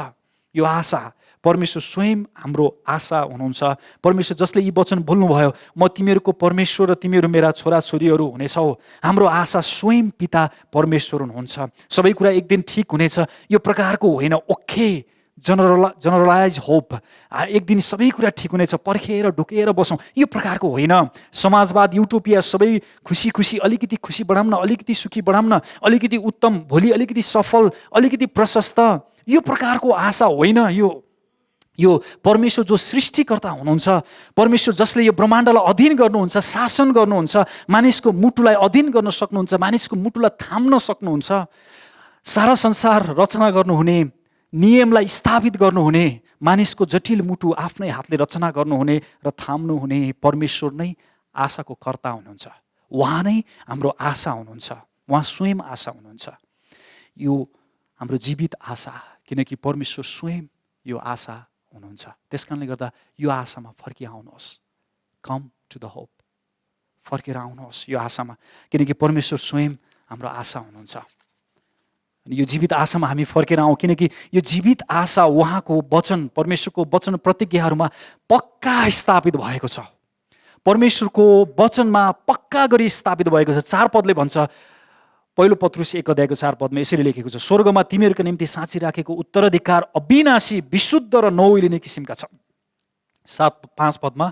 यो आशा परमेश्वर स्वयं हाम्रो आशा हुनुहुन्छ। परमेश्वर जसले यी वचन बोल्नुभयो, म तिमीहरूको परमेश्वर र तिमीहरू मेरा छोराछोरीहरू हुनेछौ। हाम्रो आशा स्वयं पिता परमेश्वर हुनुहुन्छ। सबै कुरा एक दिन ठिक हुनेछ, यो प्रकारको होइन ओके जनरलाइज होप, एक दिन सबै कुरा ठिक हुनेछ, पर्खेर ढुकेर बसौँ, यो प्रकारको होइन। समाजवाद, युटोपिया, सबै खुसी अलिकति खुसी बढाउँ न, अलिकति सुखी बढाउँ न, अलिकति उत्तम, भोलि अलिकति सफल, अलिकति प्रशस्त, यो प्रकारको आशा होइन। यो परमेश्वर जो सृष्टिकर्ता हुनुहुन्छ, परमेश्वर जसले यो ब्रह्माण्डलाई अधीन गर्नुहुन्छ, शासन गर्नुहुन्छ, मानिसको मुटुलाई अधीन गर्न सक्नुहुन्छ, मानिसको मुटुलाई थाम्न सक्नुहुन्छ, सारा संसार रचना गर्नुहुने, नियमलाई स्थापित गर्नुहुने, मानिसको जटिल मुटु आफ्नै हातले रचना गर्नुहुने र थाम्नुहुने परमेश्वर नै आशाको कर्ता हुनुहुन्छ। उहाँ नै हाम्रो आशा हुनुहुन्छ, उहाँ स्वयं आशा हुनुहुन्छ। यो हाम्रो जीवित आशा, किनकि परमेश्वर स्वयं यो आशा हुनुहुन्छ। त्यस कारणले गर्दा यो आशामा फर्किआउनुहोस्। कम टु द होप, फर्केर आउनुहोस् यो आशामा, किनकि परमेश्वर स्वयं हाम्रो आशा हुनुहुन्छ। अनि यो जीवित आशामा हामी फर्केर आउँ, किनकि यो जीवित आशा उहाँको वचन, परमेश्वरको वचन प्रतिज्ञाहरूमा पक्का स्थापित भएको छ। परमेश्वरको वचनमा पक्का गरी स्थापित भएको छ। 4 पदले भन्छ, पहिलो पत्रुस 1 अध्यायको 4 पदमा यसरी लेखेको छ, स्वर्गमा तिमीहरूका निम्ति साँची राखेको उत्तराधिकार अविनाशी, विशुद्ध र नउलिने किसिमका छन्। 5 पदमा,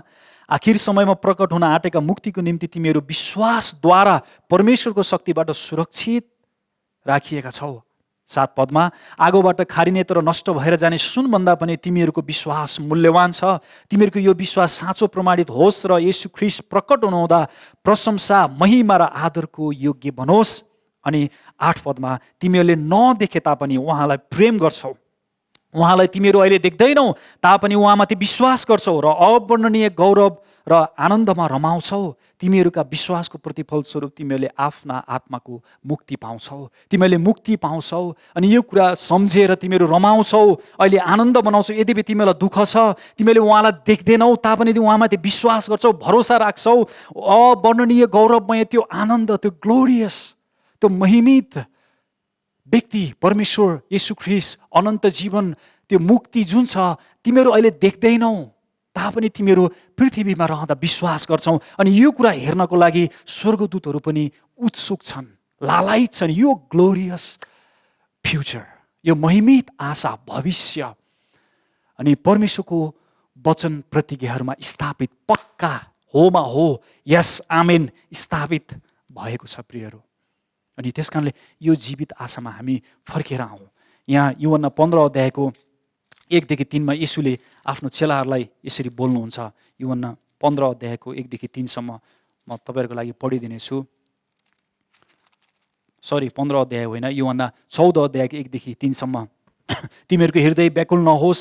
आखिर समयमा प्रकट हुन आँटेका मुक्तिको निम्ति तिमीहरू विश्वासद्वारा परमेश्वरको शक्तिबाट सुरक्षित राखिएका छौ। 7 पदमा, आगोबाट खारिने तर नष्ट भएर जाने सुनभन्दा पनि तिमीहरूको विश्वास मूल्यवान छ। तिमीहरूको यो विश्वास साँचो प्रमाणित होस् र येशू ख्रीष्ट प्रकट हुनुहुँदा प्रशंसा, महिमा र आदरको योग्य बनोस्। अनि 8 पदमा, तिमीहरूले नदेखे तापनि उहाँलाई प्रेम गर्छौ, उहाँलाई तिमीहरू अहिले देख्दैनौ तापनि उहाँमाथि विश्वास गर्छौ र अवर्णनीय गौरव र आनन्दमा रमाउँछौ। तिमीहरूका विश्वासको प्रतिफल स्वरूप तिमीहरूले आफ्ना आत्माको मुक्ति पाउँछौ। तिमीहरूले मुक्ति पाउँछौ अनि यो कुरा सम्झेर तिमीहरू रमाउँछौ, अहिले आनन्द बनाउँछौ। यद्यपि तिमीहरूलाई दुःख छ, तिमीहरूले उहाँलाई देख्दैनौ तापनि उहाँमाथि विश्वास गर्छौ, भरोसा राख्छौ। अवर्णनीय गौरवमय त्यो आनन्द, त्यो ग्लोरियस, त्यो महिमित व्यक्ति परमेश्वर येशू ख्रीष्ट, अनन्त जीवन, त्यो मुक्ति जुन छ तिमीहरू अहिले देख्दैनौ तापनि तिमीहरू पृथ्वीमा रहँदा विश्वास गर्छौ। अनि यो कुरा हेर्नको लागि स्वर्गदूतहरू पनि उत्सुक छन्, लालायित छन्। यो ग्लोरियस फ्युचर, यो महिमित आशा, भविष्य, अनि परमेश्वरको वचन प्रतिज्ञाहरूमा स्थापित पक्का होमा हो, यस आमेन स्थापित भएको छ प्रियहरू। अनि त्यस कारणले यो जीवित आशामा हामी फर्केर आउँ। यहाँ यूहन्ना 15 अध्यायको 1 देखि 3 मा येशूले आफ्नो चेलाहरूलाई यसरी बोल्नुहुन्छ। यूहन्ना 15 अध्यायको 1 देखि 3 सम्म म तपाईहरुको लागि पढिदिनेछु। 15 अध्याय होइन, यूहन्ना 14 अध्यायको 1 देखि 3 सम्म। तिमीहरूको हृदय व्याकुल नहोस्,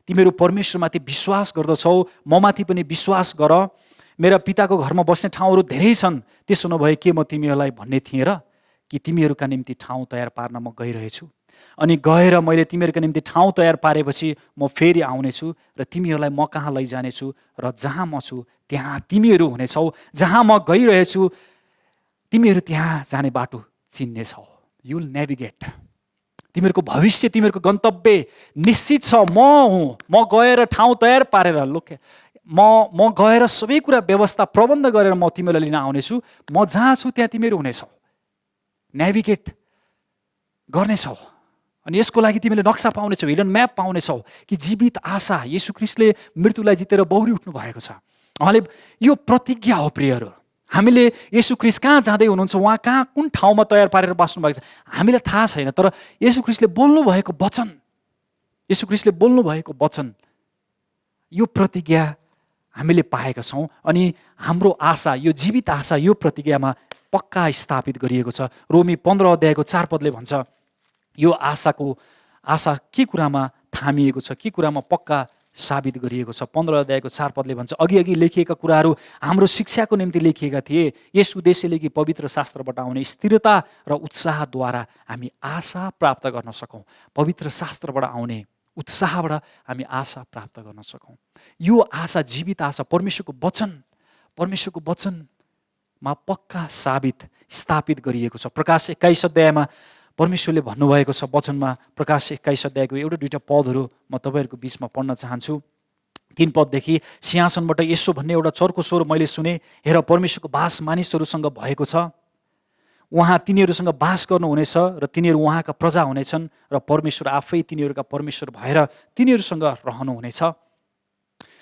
तिमीहरू परमेश्वरमाथि विश्वास गर्दछौ, ममाथि पनि विश्वास गर। मेरा पिताको घरमा बस्ने ठाउँहरू धेरै छन्, त्यसो नभए के म तिमीहरूलाई भन्ने थिएँ र कि तिमीहरूका निम्ति ठाउँ तयार पार्न म गइरहेछु। अनि गएर मैले तिमीहरूका निम्ति ठाउँ तयार पारेपछि म फेरि आउनेछु र तिमीहरूलाई म कहाँ लैजानेछु र जहाँ म छु त्यहाँ तिमीहरू हुनेछौ। जहाँ म गइरहेछु तिमीहरू त्यहाँ जाने बाटो चिन्नेछौ। You will navigate. तिमीहरूको भविष्य, तिमीहरूको गन्तव्य निश्चित छ। म हुँ, म गएर ठाउँ तयार पारेर म गएर सबै कुरा व्यवस्था प्रबन्ध गरेर म तिमीहरूलाई लिन आउनेछु। म जहाँ छु त्यहाँ तिमीहरू हुनेछौ, नेभिगेट गर्नेछौ। अनि यसको लागि तिमीले नक्सा पाउनेछौ, हिडन म्याप पाउनेछौ कि जीवित आशा, येशू ख्रीष्टले मृत्युलाई जितेर बौरी उठ्नु भएको छ। उहाँले यो प्रतिज्ञा हो प्रियहरू। हामीले येशू ख्रीष्ट कहाँ जाँदै हुनुहुन्छ, उहाँ कहाँ कुन ठाउँमा तयार पारेर बस्नु भएको छ हामीलाई थाहा छैन, तर येशू ख्रीष्टले बोल्नु भएको वचन, येशू ख्रीष्टले बोल्नु भएको वचन, यो प्रतिज्ञा हामीले पाएका छौँ। अनि हाम्रो आशा, यो जीवित आशा यो प्रतिज्ञामा पक्का स्थापित गरिएको छ। रोमी 15 अध्यायको 4 पदले भन्छ, यो आशा के कुरामा थामिएको छ, के कुरामा पक्का साबित गरिएको छ। 15 अध्यायको 4 पदले भन्छ, अघि लेखिएका कुराहरू हाम्रो शिक्षाको निम्ति लेखिएका थिए, यस उद्देश्यले कि पवित्र शास्त्रबाट आउने स्थिरता र उत्साहद्वारा हामी आशा प्राप्त गर्न सकौँ। पवित्र शास्त्रबाट आउने उत्साहबाट हामी आशा प्राप्त गर्न सकौँ। यो आशा, जीवित आशा, परमेश्वरको वचनमा पक्का स्थापित गरिएको छ। प्रकाश 21 अध्यायमा परमेश्वरले भन्नुभएको छ वचनमा, प्रकाश 21 अध्यायको एउटा दुईटा पदहरू म तपाईँहरूको बिचमा पढ्न चाहन्छु। 3 पददेखि, सिंहासनबाट यसो भन्ने एउटा चर्को स्वर मैले सुने, हेर परमेश्वरको बास मानिसहरूसँग भएको छ, उहाँ तिनीहरूसँग बास गर्नुहुनेछ र तिनीहरू उहाँका प्रजा हुनेछन् र परमेश्वर आफै तिनीहरूका परमेश्वर भएर तिनीहरूसँग रहनुहुनेछ।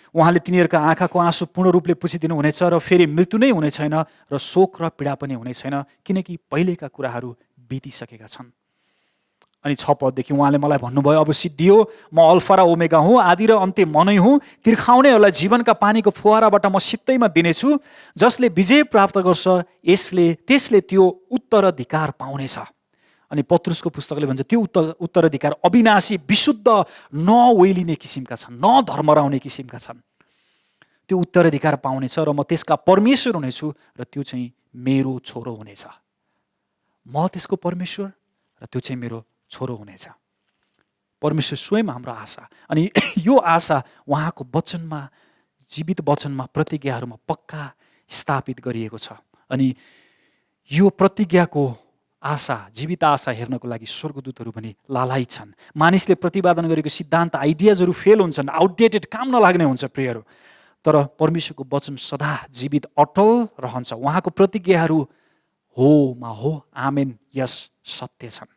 उहाँले तिनीहरूका आँखाको आँसु पूर्ण रूपले पुछिदिनु हुनेछ र फेरि मृत्यु नै हुने छैन र शोक र पीडा पनि हुने छैन, किनकि पहिलेका कुराहरू बितिसकेका छन्। अनि 6 पददेखि उहाँले मलाई भन्नुभयो, अब सिद्धियो, म अल्फा र ओमेगा हुँ, आदि र अन्त्य म नै हुँ। तिर्खाउनेहरूलाई जीवनका पानीको फुवाराबाट म सित्तैमा दिनेछु। जसले विजय प्राप्त गर्छ त्यसले त्यो उत्तराधिकार पाउनेछ। अनि पत्रुसको पुस्तकले भन्छ त्यो उत्तराधिकार अविनाशी, विशुद्ध, नओइलिने किसिमका छन्, नधर्मराउने किसिमका छन्। त्यो उत्तराधिकार पाउनेछ र म त्यसका परमेश्वर हुनेछु र त्यो चाहिँ मेरो छोरो हुनेछ। म त्यसको परमेश्वर र त्यो चाहिँ मेरो छोरो हुनेछ। परमेश्वर स्वयं हाम्रो आशा। अनि यो आशा उहाँको वचनमा, जीवित वचनमा, प्रतिज्ञाहरूमा पक्का स्थापित गरिएको छ। अनि यो प्रतिज्ञाको आशा, जीवित आशा हेर्नको लागि स्वर्गदूतहरू पनि लालायित छन्। मानिसले प्रतिपादन गरेको सिद्धान्त, आइडियाजहरू फेल हुन्छन्, आउटडेटेड, काम नलाग्ने हुन्छ प्रियहरू। तर परमेश्वरको वचन सदा जीवित, अटल रहन्छ। उहाँको प्रतिज्ञाहरू होमा हो, आमेन, यस, सत्य छन्।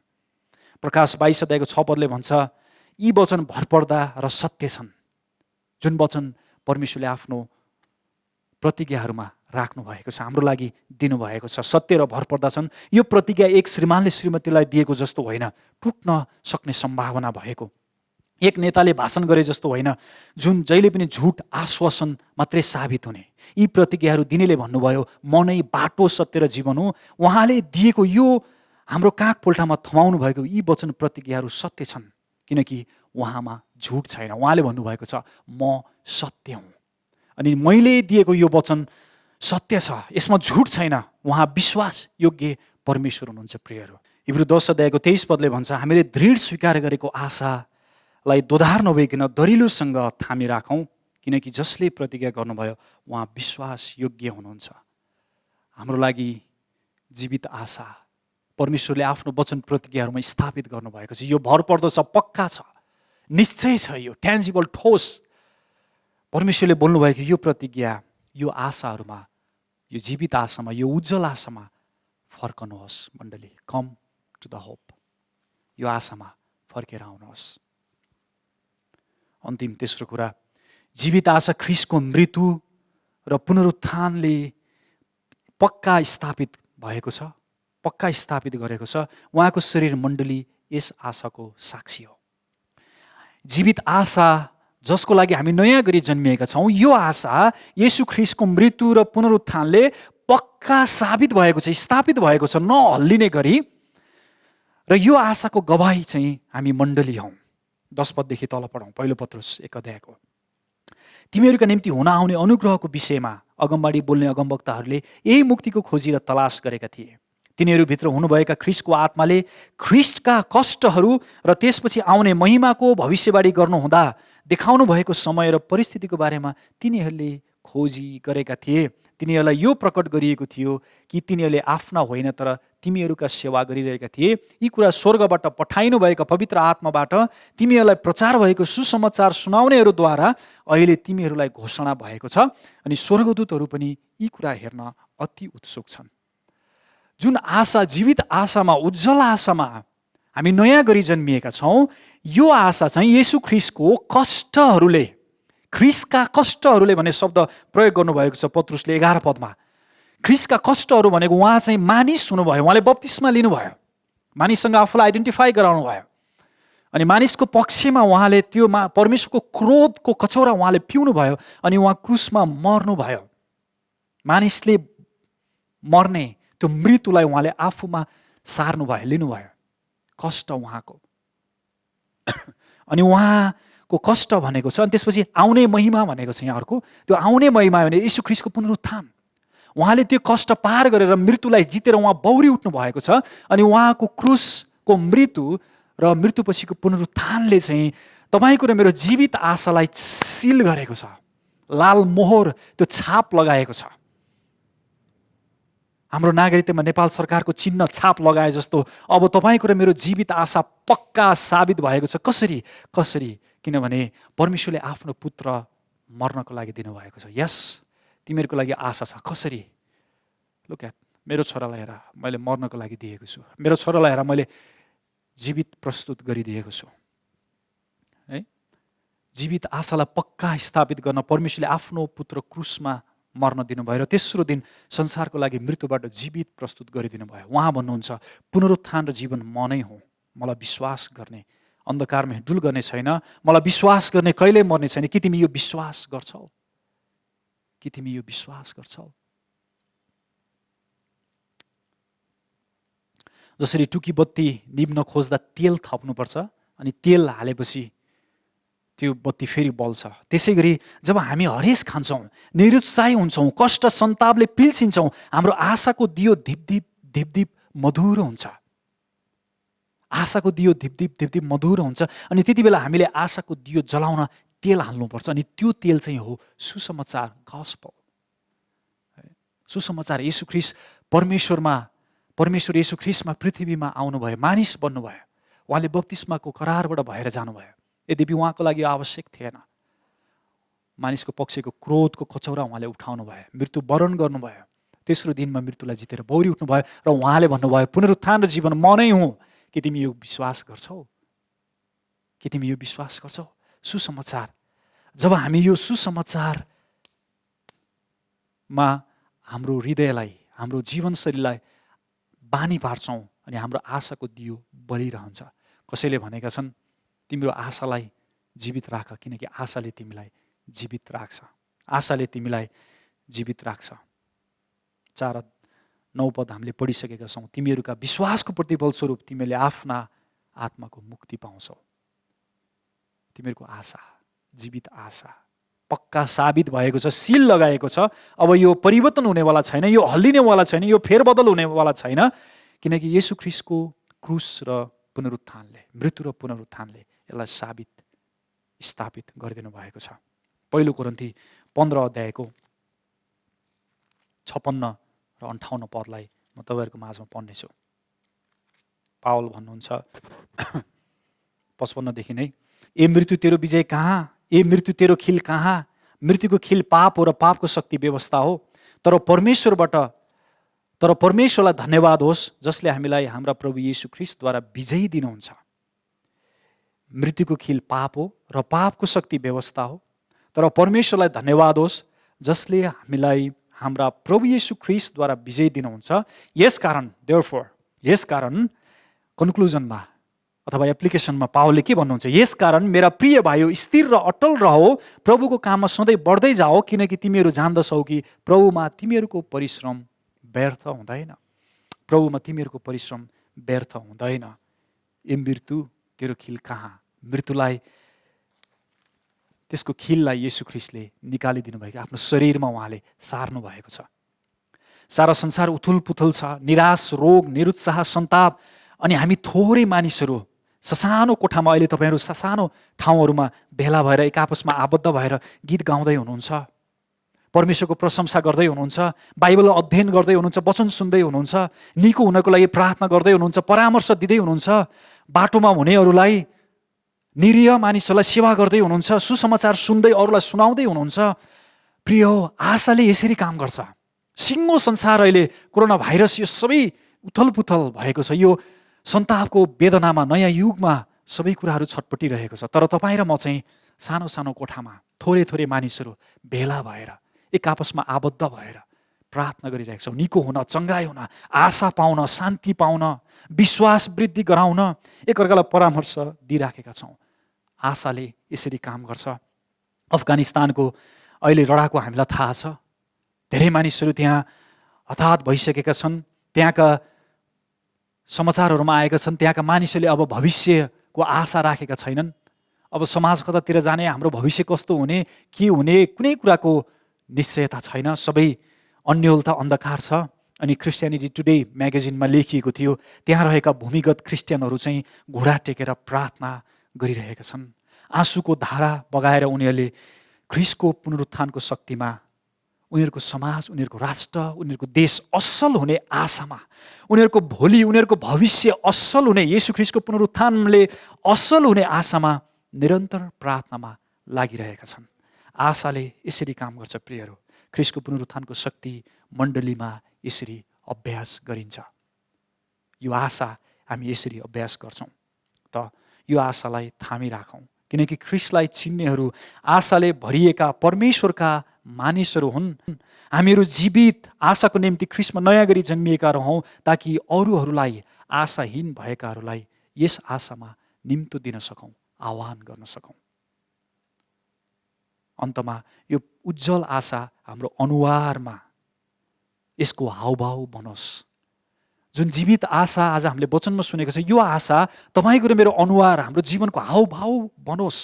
प्रकाश 22 अध्यायको 6 पदले भन्छ यी वचन भरपर्दा र सत्य छन्, जुन वचन परमेश्वरले आफ्नो प्रतिज्ञाहरूमा राख्नु भएको छ, हाम्रो लागि दिनुभएको छ, सत्य र भरपर्दा छन्। यो प्रतिज्ञा एक श्रीमानले श्रीमतीलाई दिएको जस्तो होइन, टुट्न सक्ने सम्भावना भएको, एक नेताले भाषण गरे जस्तो होइन, जुन जहिले पनि झुट आश्वासन मात्रै साबित हुने। यी प्रतिज्ञाहरू दिनेले भन्नुभयो म नै बाटो, सत्य र जीवन हो। उहाँले दिएको यो हाम्रो काख पोल्टामा थमाउनु भएको यी वचन प्रतिज्ञाहरू सत्य छन्, किनकि उहाँमा झुट छैन। उहाँले भन्नुभएको छ म सत्य हुँ, अनि मैले दिएको यो वचन सत्य छ, यसमा झुट छैन। उहाँ विश्वास योग्य परमेश्वर हुनुहुन्छ प्रियहरू। हिब्रू 10 अध्यायको 23 पदले भन्छ हामीले दृढ स्वीकार गरेको आशालाई दोधार नभइकन दरिलोसँग थामिराखौँ, किनकि जसले प्रतिज्ञा गर्नुभयो उहाँ विश्वास योग्य हुनुहुन्छ। हाम्रो लागि जीवित आशा परमेश्वरले आफ्नो वचन प्रतिज्ञाहरूमा स्थापित गर्नुभएको छ। यो भरपर्दो छ, पक्का छ, निश्चय छ, यो ट्यान्जिबल, ठोस। परमेश्वरले बोल्नुभएको यो प्रतिज्ञा, यो आशाहरूमा, यो जीवित आशामा, यो उज्जवल आशामा फर्कनुहोस् मण्डली। Come to the hope. यो आशामा फर्केर आउनुहोस्। अन्तिम तेस्रो कुरा, जीवित आशा ख्रीष्टको मृत्यु र पुनरुत्थानले पक्का स्थापित भएको छ, पक्का स्थापित गरेको छ। उहाँको शरीर मण्डली यस आशाको साक्षी हो। जीवित आशा जसको लागि हामी नयाँ गरी जन्मिएका छौँ, यो आशा येशू ख्रीष्टको मृत्यु र पुनरुत्थानले पक्का साबित भएको छ, स्थापित भएको छ, नहल्लिने गरी। र यो आशाको गवाही चाहिँ हामी मण्डली हौँ। 10 पददेखि तल पढौँ, पहिलो पत्रुस 1 अध्यायको। तिमीहरूका निम्ति हुन आउने अनुग्रहको विषयमा अगमबाडी बोल्ने अगमवक्ताहरूले यही मुक्तिको खोजी र तलास गरेका थिए। तिनीहरूभित्र हुनुभएका ख्रीष्टको आत्माले ख्रीष्टका कष्टहरू र त्यसपछि आउने महिमाको भविष्यवाणी गर्नुहुँदा देखाउनु भएको समय र परिस्थितिको बारेमा तिनीहरूले खोजी गरेका थिए। तिनीहरूलाई यो प्रकट गरिएको थियो कि तिनीहरूले आफ्ना होइन तर तिमीहरूका सेवा गरिरहेका थिए। यी कुरा स्वर्गबाट पठाइनु भएका पवित्र आत्माबाट तिमीहरूलाई प्रचार भएको सुसमाचार सुनाउनेहरूद्वारा अहिले तिमीहरूलाई घोषणा भएको छ। अनि स्वर्गदूतहरू पनि यी कुरा हेर्न अति उत्सुक छन्। जुन आशा, जीवित आशामा, उज्जवल आशामा हामी नयाँ गरी जन्मिएका छौँ, यो आशा चाहिँ येशू ख्रीष्टको कष्टहरूले, ख्रीष्टका कष्टहरूले भन्ने शब्द प्रयोग गर्नुभएको छ पत्रुसले 11 पदमा। ख्रीष्टका कष्टहरू भनेको उहाँ चाहिँ मानिस हुनुभयो, उहाँले बप्तिस्मा लिनुभयो, मानिससँग आफूलाई आइडेन्टिफाई गराउनु भयो, अनि मानिसको पक्षमा उहाँले त्यो परमेश्वरको क्रोधको कचौरा उहाँले पिउनु भयो, अनि उहाँ क्रुसमा मर्नुभयो। मानिसले मर्ने त्यो मृत्युलाई उहाँले आफूमा सार्नुभयो, लिनुभयो, कष्ट उहाँको। अनि उहाँको कष्ट भनेको छ। अनि त्यसपछि आउने महिमा भनेको छ यहाँ अर्को। त्यो आउने महिमा भने येशू ख्रीष्टको पुनरुत्थान। उहाँले त्यो कष्ट पार गरेर मृत्युलाई जितेर उहाँ बौरी उठ्नु भएको छ। अनि उहाँको क्रुसको मृत्यु र मृत्युपछिको पुनरुत्थानले चाहिँ तपाईँको र मेरो जीवित आशालाई सिल गरेको छ, लाल मोहर, त्यो छाप लगाएको छ। हाम्रो नागरिकतामा नेपाल सरकारको चिन्ह, छाप लगाए जस्तो अब तपाईँको र मेरो जीवित आशा पक्का साबित भएको छ। कसरी? किनभने परमेश्वरले आफ्नो पुत्र मर्नको लागि दिनुभएको छ। यस, तिमीहरूको लागि आशा छ। कसरी? लुक एट, मेरो छोरालाई हेर, मैले मर्नको लागि दिएको छु। मेरो छोरालाई हेर, मैले जीवित प्रस्तुत गरिदिएको छु। है, जीवित आशालाई पक्का स्थापित गर्न परमेश्वरले आफ्नो पुत्र क्रुसमा मर्न दिनुभयो र तेस्रो दिन संसारको लागि मृत्युबाट जीवित प्रस्तुत गरिदिनु भयो। उहाँ भन्नुहुन्छ पुनरुत्थान र जीवन म नै हुँ। मलाई विश्वास गर्ने अन्धकारमा हिँडुल गर्ने छैन, मलाई विश्वास गर्ने कहिल्यै मर्ने छैन। कि तिमी यो विश्वास गर्छौ? कि तिमी यो विश्वास गर्छौ? जसरी टुकी बत्ती निभ्न खोज्दा तेल थप्नुपर्छ अनि तेल हालेपछि त्यो बत्ती फेरि बल्छ, त्यसै गरी जब हामी हरेस खान्छौँ, निरुत्साही हुन्छौँ, कष्ट सन्तापले पिल्सिन्छौँ, हाम्रो आशाको दियो धिपधिप धिपधिप मधुरो हुन्छ। आशाको दियो धिपधिप धिपधिप मधुरो हुन्छ। अनि त्यति बेला हामीले आशाको दियो जलाउन तेल हाल्नुपर्छ। अनि त्यो तेल चाहिँ हो सुसमाचार, गस्पल। सुसमाचार येशू ख्रीष्ट परमेश्वर येशू ख्रीष्टमा पृथ्वीमा आउनुभयो, मानिस बन्नुभयो, उहाँले बप्तिस्माको करारबाट भएर जानुभयो। यद्यपि उहाँको लागि आवश्यक थिएन, मानिसको पक्षको क्रोधको कचौरा उहाँले उठाउनु भयो, मृत्युवरण गर्नुभयो, तेस्रो दिनमा मृत्युलाई जितेर बौरी उठ्नुभयो र उहाँले भन्नुभयो पुनरुत्थान र जीवन म नै हुँ, के तिमी यो विश्वास गर्छौ? के तिमी यो विश्वास गर्छौ? सुसमाचार, जब हामी यो सुसमाचारमा हाम्रो हृदयलाई, हाम्रो जीवनशैलीलाई बानी पार्छौँ अनि हाम्रो आशाको दियो बलिरहन्छ। कसैले भनेका छन् तिम्रो आशालाई जीवित राख, किनकि आशाले तिमीलाई जीवित राख्छ। आशाले तिमीलाई जीवित राख्छ। 4:9 पद हामीले पढिसकेका छौँ। तिमीहरूका विश्वासको प्रतिफल स्वरूप तिमीले आफ्ना आत्माको मुक्ति पाउँछौ। तिमीहरूको आशा, जीवित आशा पक्का साबित भएको छ, सिल लगाएको छ। अब यो परिवर्तन हुनेवाला छैन, यो हल्लिनेवाला छैन, यो फेरबदल हुनेवाला छैन, किनकि येशू ख्रीष्टको क्रुस र पुनरुत्थानले, मृत्यु र पुनरुत्थानले यसलाई साबित स्थापित गरिदिनु भएको छ। पहिलो कोरिन्थी 15 अध्यायको 56 र 58 पदलाई म तपाईँहरूको माझमा पढ्नेछु। पावल भन्नुहुन्छ 55 देखि नै, ए मृत्यु तेरो विजय कहाँ? ए मृत्यु तेरो खिल कहाँ? मृत्युको खिल पाप हो र पापको शक्ति व्यवस्था हो। तर परमेश्वरलाई धन्यवाद होस् जसले हामीलाई हाम्रा प्रभु येशू ख्रीष्टद्वारा विजयी दिनुहुन्छ। मृत्युको खिल पाप हो र पापको शक्ति व्यवस्था हो। तर परमेश्वरलाई धन्यवाद होस् जसले हामीलाई हाम्रा प्रभु येशू ख्रीष्टद्वारा विजय दिनुहुन्छ। यसकारण कन्क्लुजनमा अथवा एप्लिकेसनमा पावलले के भन्नुहुन्छ? यसकारण मेरा प्रिय भाइयो स्थिर र अटल रहो, प्रभुको काममा सधैँ बढ्दै जाओ, किनकि तिमीहरू जान्दछौ कि प्रभुमा तिमीहरूको परिश्रम व्यर्थ हुँदैन। प्रभुमा तिमीहरूको परिश्रम व्यर्थ हुँदैन। ए मृत्यु तेरो खिल कहाँ? मृत्युलाई, त्यसको खिललाई येशू ख्रीष्टले निकालिदिनु भएको, आफ्नो शरीरमा उहाँले सार्नु भएको छ। सारा संसार उथुलपुथल छ, निराश, रोग, निरुत्साह, सन्ताप, अनि हामी थोरै मानिसहरू ससानो कोठामा, अहिले तपाईँहरू ससानो ठाउँहरूमा भेला भएर एक आपसमा आबद्ध भएर गीत गाउँदै हुनुहुन्छ, परमेश्वरको प्रशंसा गर्दै हुनुहुन्छ, बाइबल अध्ययन गर्दै हुनुहुन्छ, वचन सुन्दै हुनुहुन्छ, निको हुनको लागि प्रार्थना गर्दै हुनुहुन्छ, परामर्श दिँदै हुनुहुन्छ, बाटोमा हुनेहरूलाई, निरीह मानिसहरूलाई सेवा गर्दै हुनुहुन्छ, सुसमाचार सुन्दै अरूलाई सुनाउँदै हुनुहुन्छ। प्रिय हो, आशाले यसरी काम गर्छ। सिङ्गो संसार अहिले कोरोना भाइरस यो सबै उथलपुथल भएको छ। यो सन्तापको वेदनामा, नयाँ युगमा सबै कुराहरू छटपटिरहेको छ। तर तपाईँ र म चाहिँ सानो सानो कोठामा थोरै थोरै मानिसहरू भेला भएर एक आपसमा आबद्ध भएर प्रार्थना गरिरहेका छौँ, निको हुन, चङ्गाइ हुन, आशा पाउन, शान्ति पाउन, विश्वास वृद्धि गराउन एकअर्कालाई परामर्श दिइराखेका छौँ। आशाले यसरी काम गर्छ। अफगानिस्तानको अहिले लडाकु हामीलाई थाहा छ। धेरै मानिसहरू त्यहाँ हताहत भइसकेका छन्। त्यहाँका समाचारहरूमा आएका छन्, त्यहाँका मानिसहरूले अब भविष्यको आशा राखेका छैनन्। अब समाज कतातिर जाने, हाम्रो भविष्य कस्तो हुने, के हुने, कुनै कुराको निश्चयता छैन। सबै अन्योलता, अन्धकार छ। अनि क्रिस्चियनिटी टुडे म्यागजिनमा लेखिएको थियो, त्यहाँ रहेका भूमिगत क्रिस्चियनहरू चाहिँ घुँडा टेकेर प्रार्थना गरिरहेका छन्। आँसुको धारा बगाएर उनीहरूले ख्रीष्टको पुनरुत्थानको शक्तिमा उनीहरूको समाज, उनीहरूको राष्ट्र, उनीहरूको देश असल हुने आशामा, उनीहरूको भोलि, उनीहरूको भविष्य असल हुने, येशू ख्रीष्टको पुनरुत्थानले असल हुने आशामा निरन्तर प्रार्थनामा लागिरहेका छन्। आशाले यसरी काम गर्छ। प्रियहरू, ख्रीष्टको पुनरुत्थानको शक्ति मण्डलीमा यसरी अभ्यास गरिन्छ। यो आशा हामी यसरी अभ्यास गर्छौँ। त यो आशालाई थामिराखौँ, किनकि ख्रीष्टलाई चिन्नेहरू आशाले भरिएका परमेश्वरका मानिसहरू हुन्। हामीहरू जीवित आशाको निम्ति ख्रीष्टमा नयाँ गरी जन्मिएका रहौँ, ताकि अरूहरूलाई, आशाहीन भएकाहरूलाई यस आशामा निम्तो दिन सकौँ, आह्वान गर्न सकौँ। अन्तमा यो उज्जवल आशा हाम्रो अनुहारमा यसको हावभाव बनोस्। जुन जीवित आशा आज हामीले वचनमा सुनेको छ, यो आशा तपाईँको र मेरो अनुहार, हाम्रो जीवनको हावभाव बनोस्,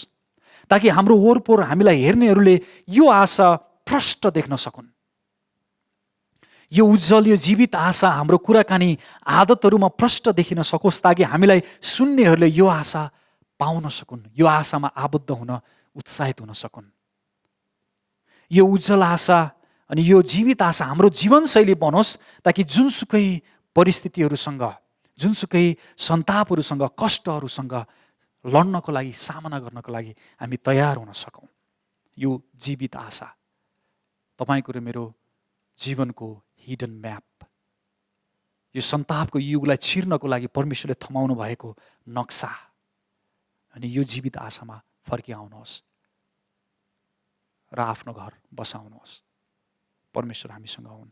ताकि हाम्रो वरपर हामीलाई हेर्नेहरूले यो आशा प्रष्ट देख्न सकुन्। यो उज्जवल, यो जीवित आशा हाम्रो कुराकानी आदतहरूमा प्रष्ट देखिन सकोस्, ताकि हामीलाई सुन्नेहरूले यो आशा पाउन सकुन्, यो आशामा आबद्ध हुन उत्साहित हुन सकुन्। यो उज्जवल आशा अनि यो जीवित आशा हाम्रो जीवनशैली बनोस्, ताकि जुनसुकै परिस्थितिहरूसँग, जुनसुकै सन्तापहरूसँग, कष्टहरूसँग लड्नको लागि, सामना गर्नको लागि हामी तयार हुन सकौँ। यो जीवित आशा तपाईँको र मेरो जीवनको हिडन म्याप, यो सन्तापको युगलाई छिर्नको लागि परमेश्वरले थमाउनु भएको नक्सा। अनि यो जीवित आशामा फर्किआउनुहोस् र आफ्नो घर बसाउनुहोस्। परमेश्वर हामीसँग हुन्।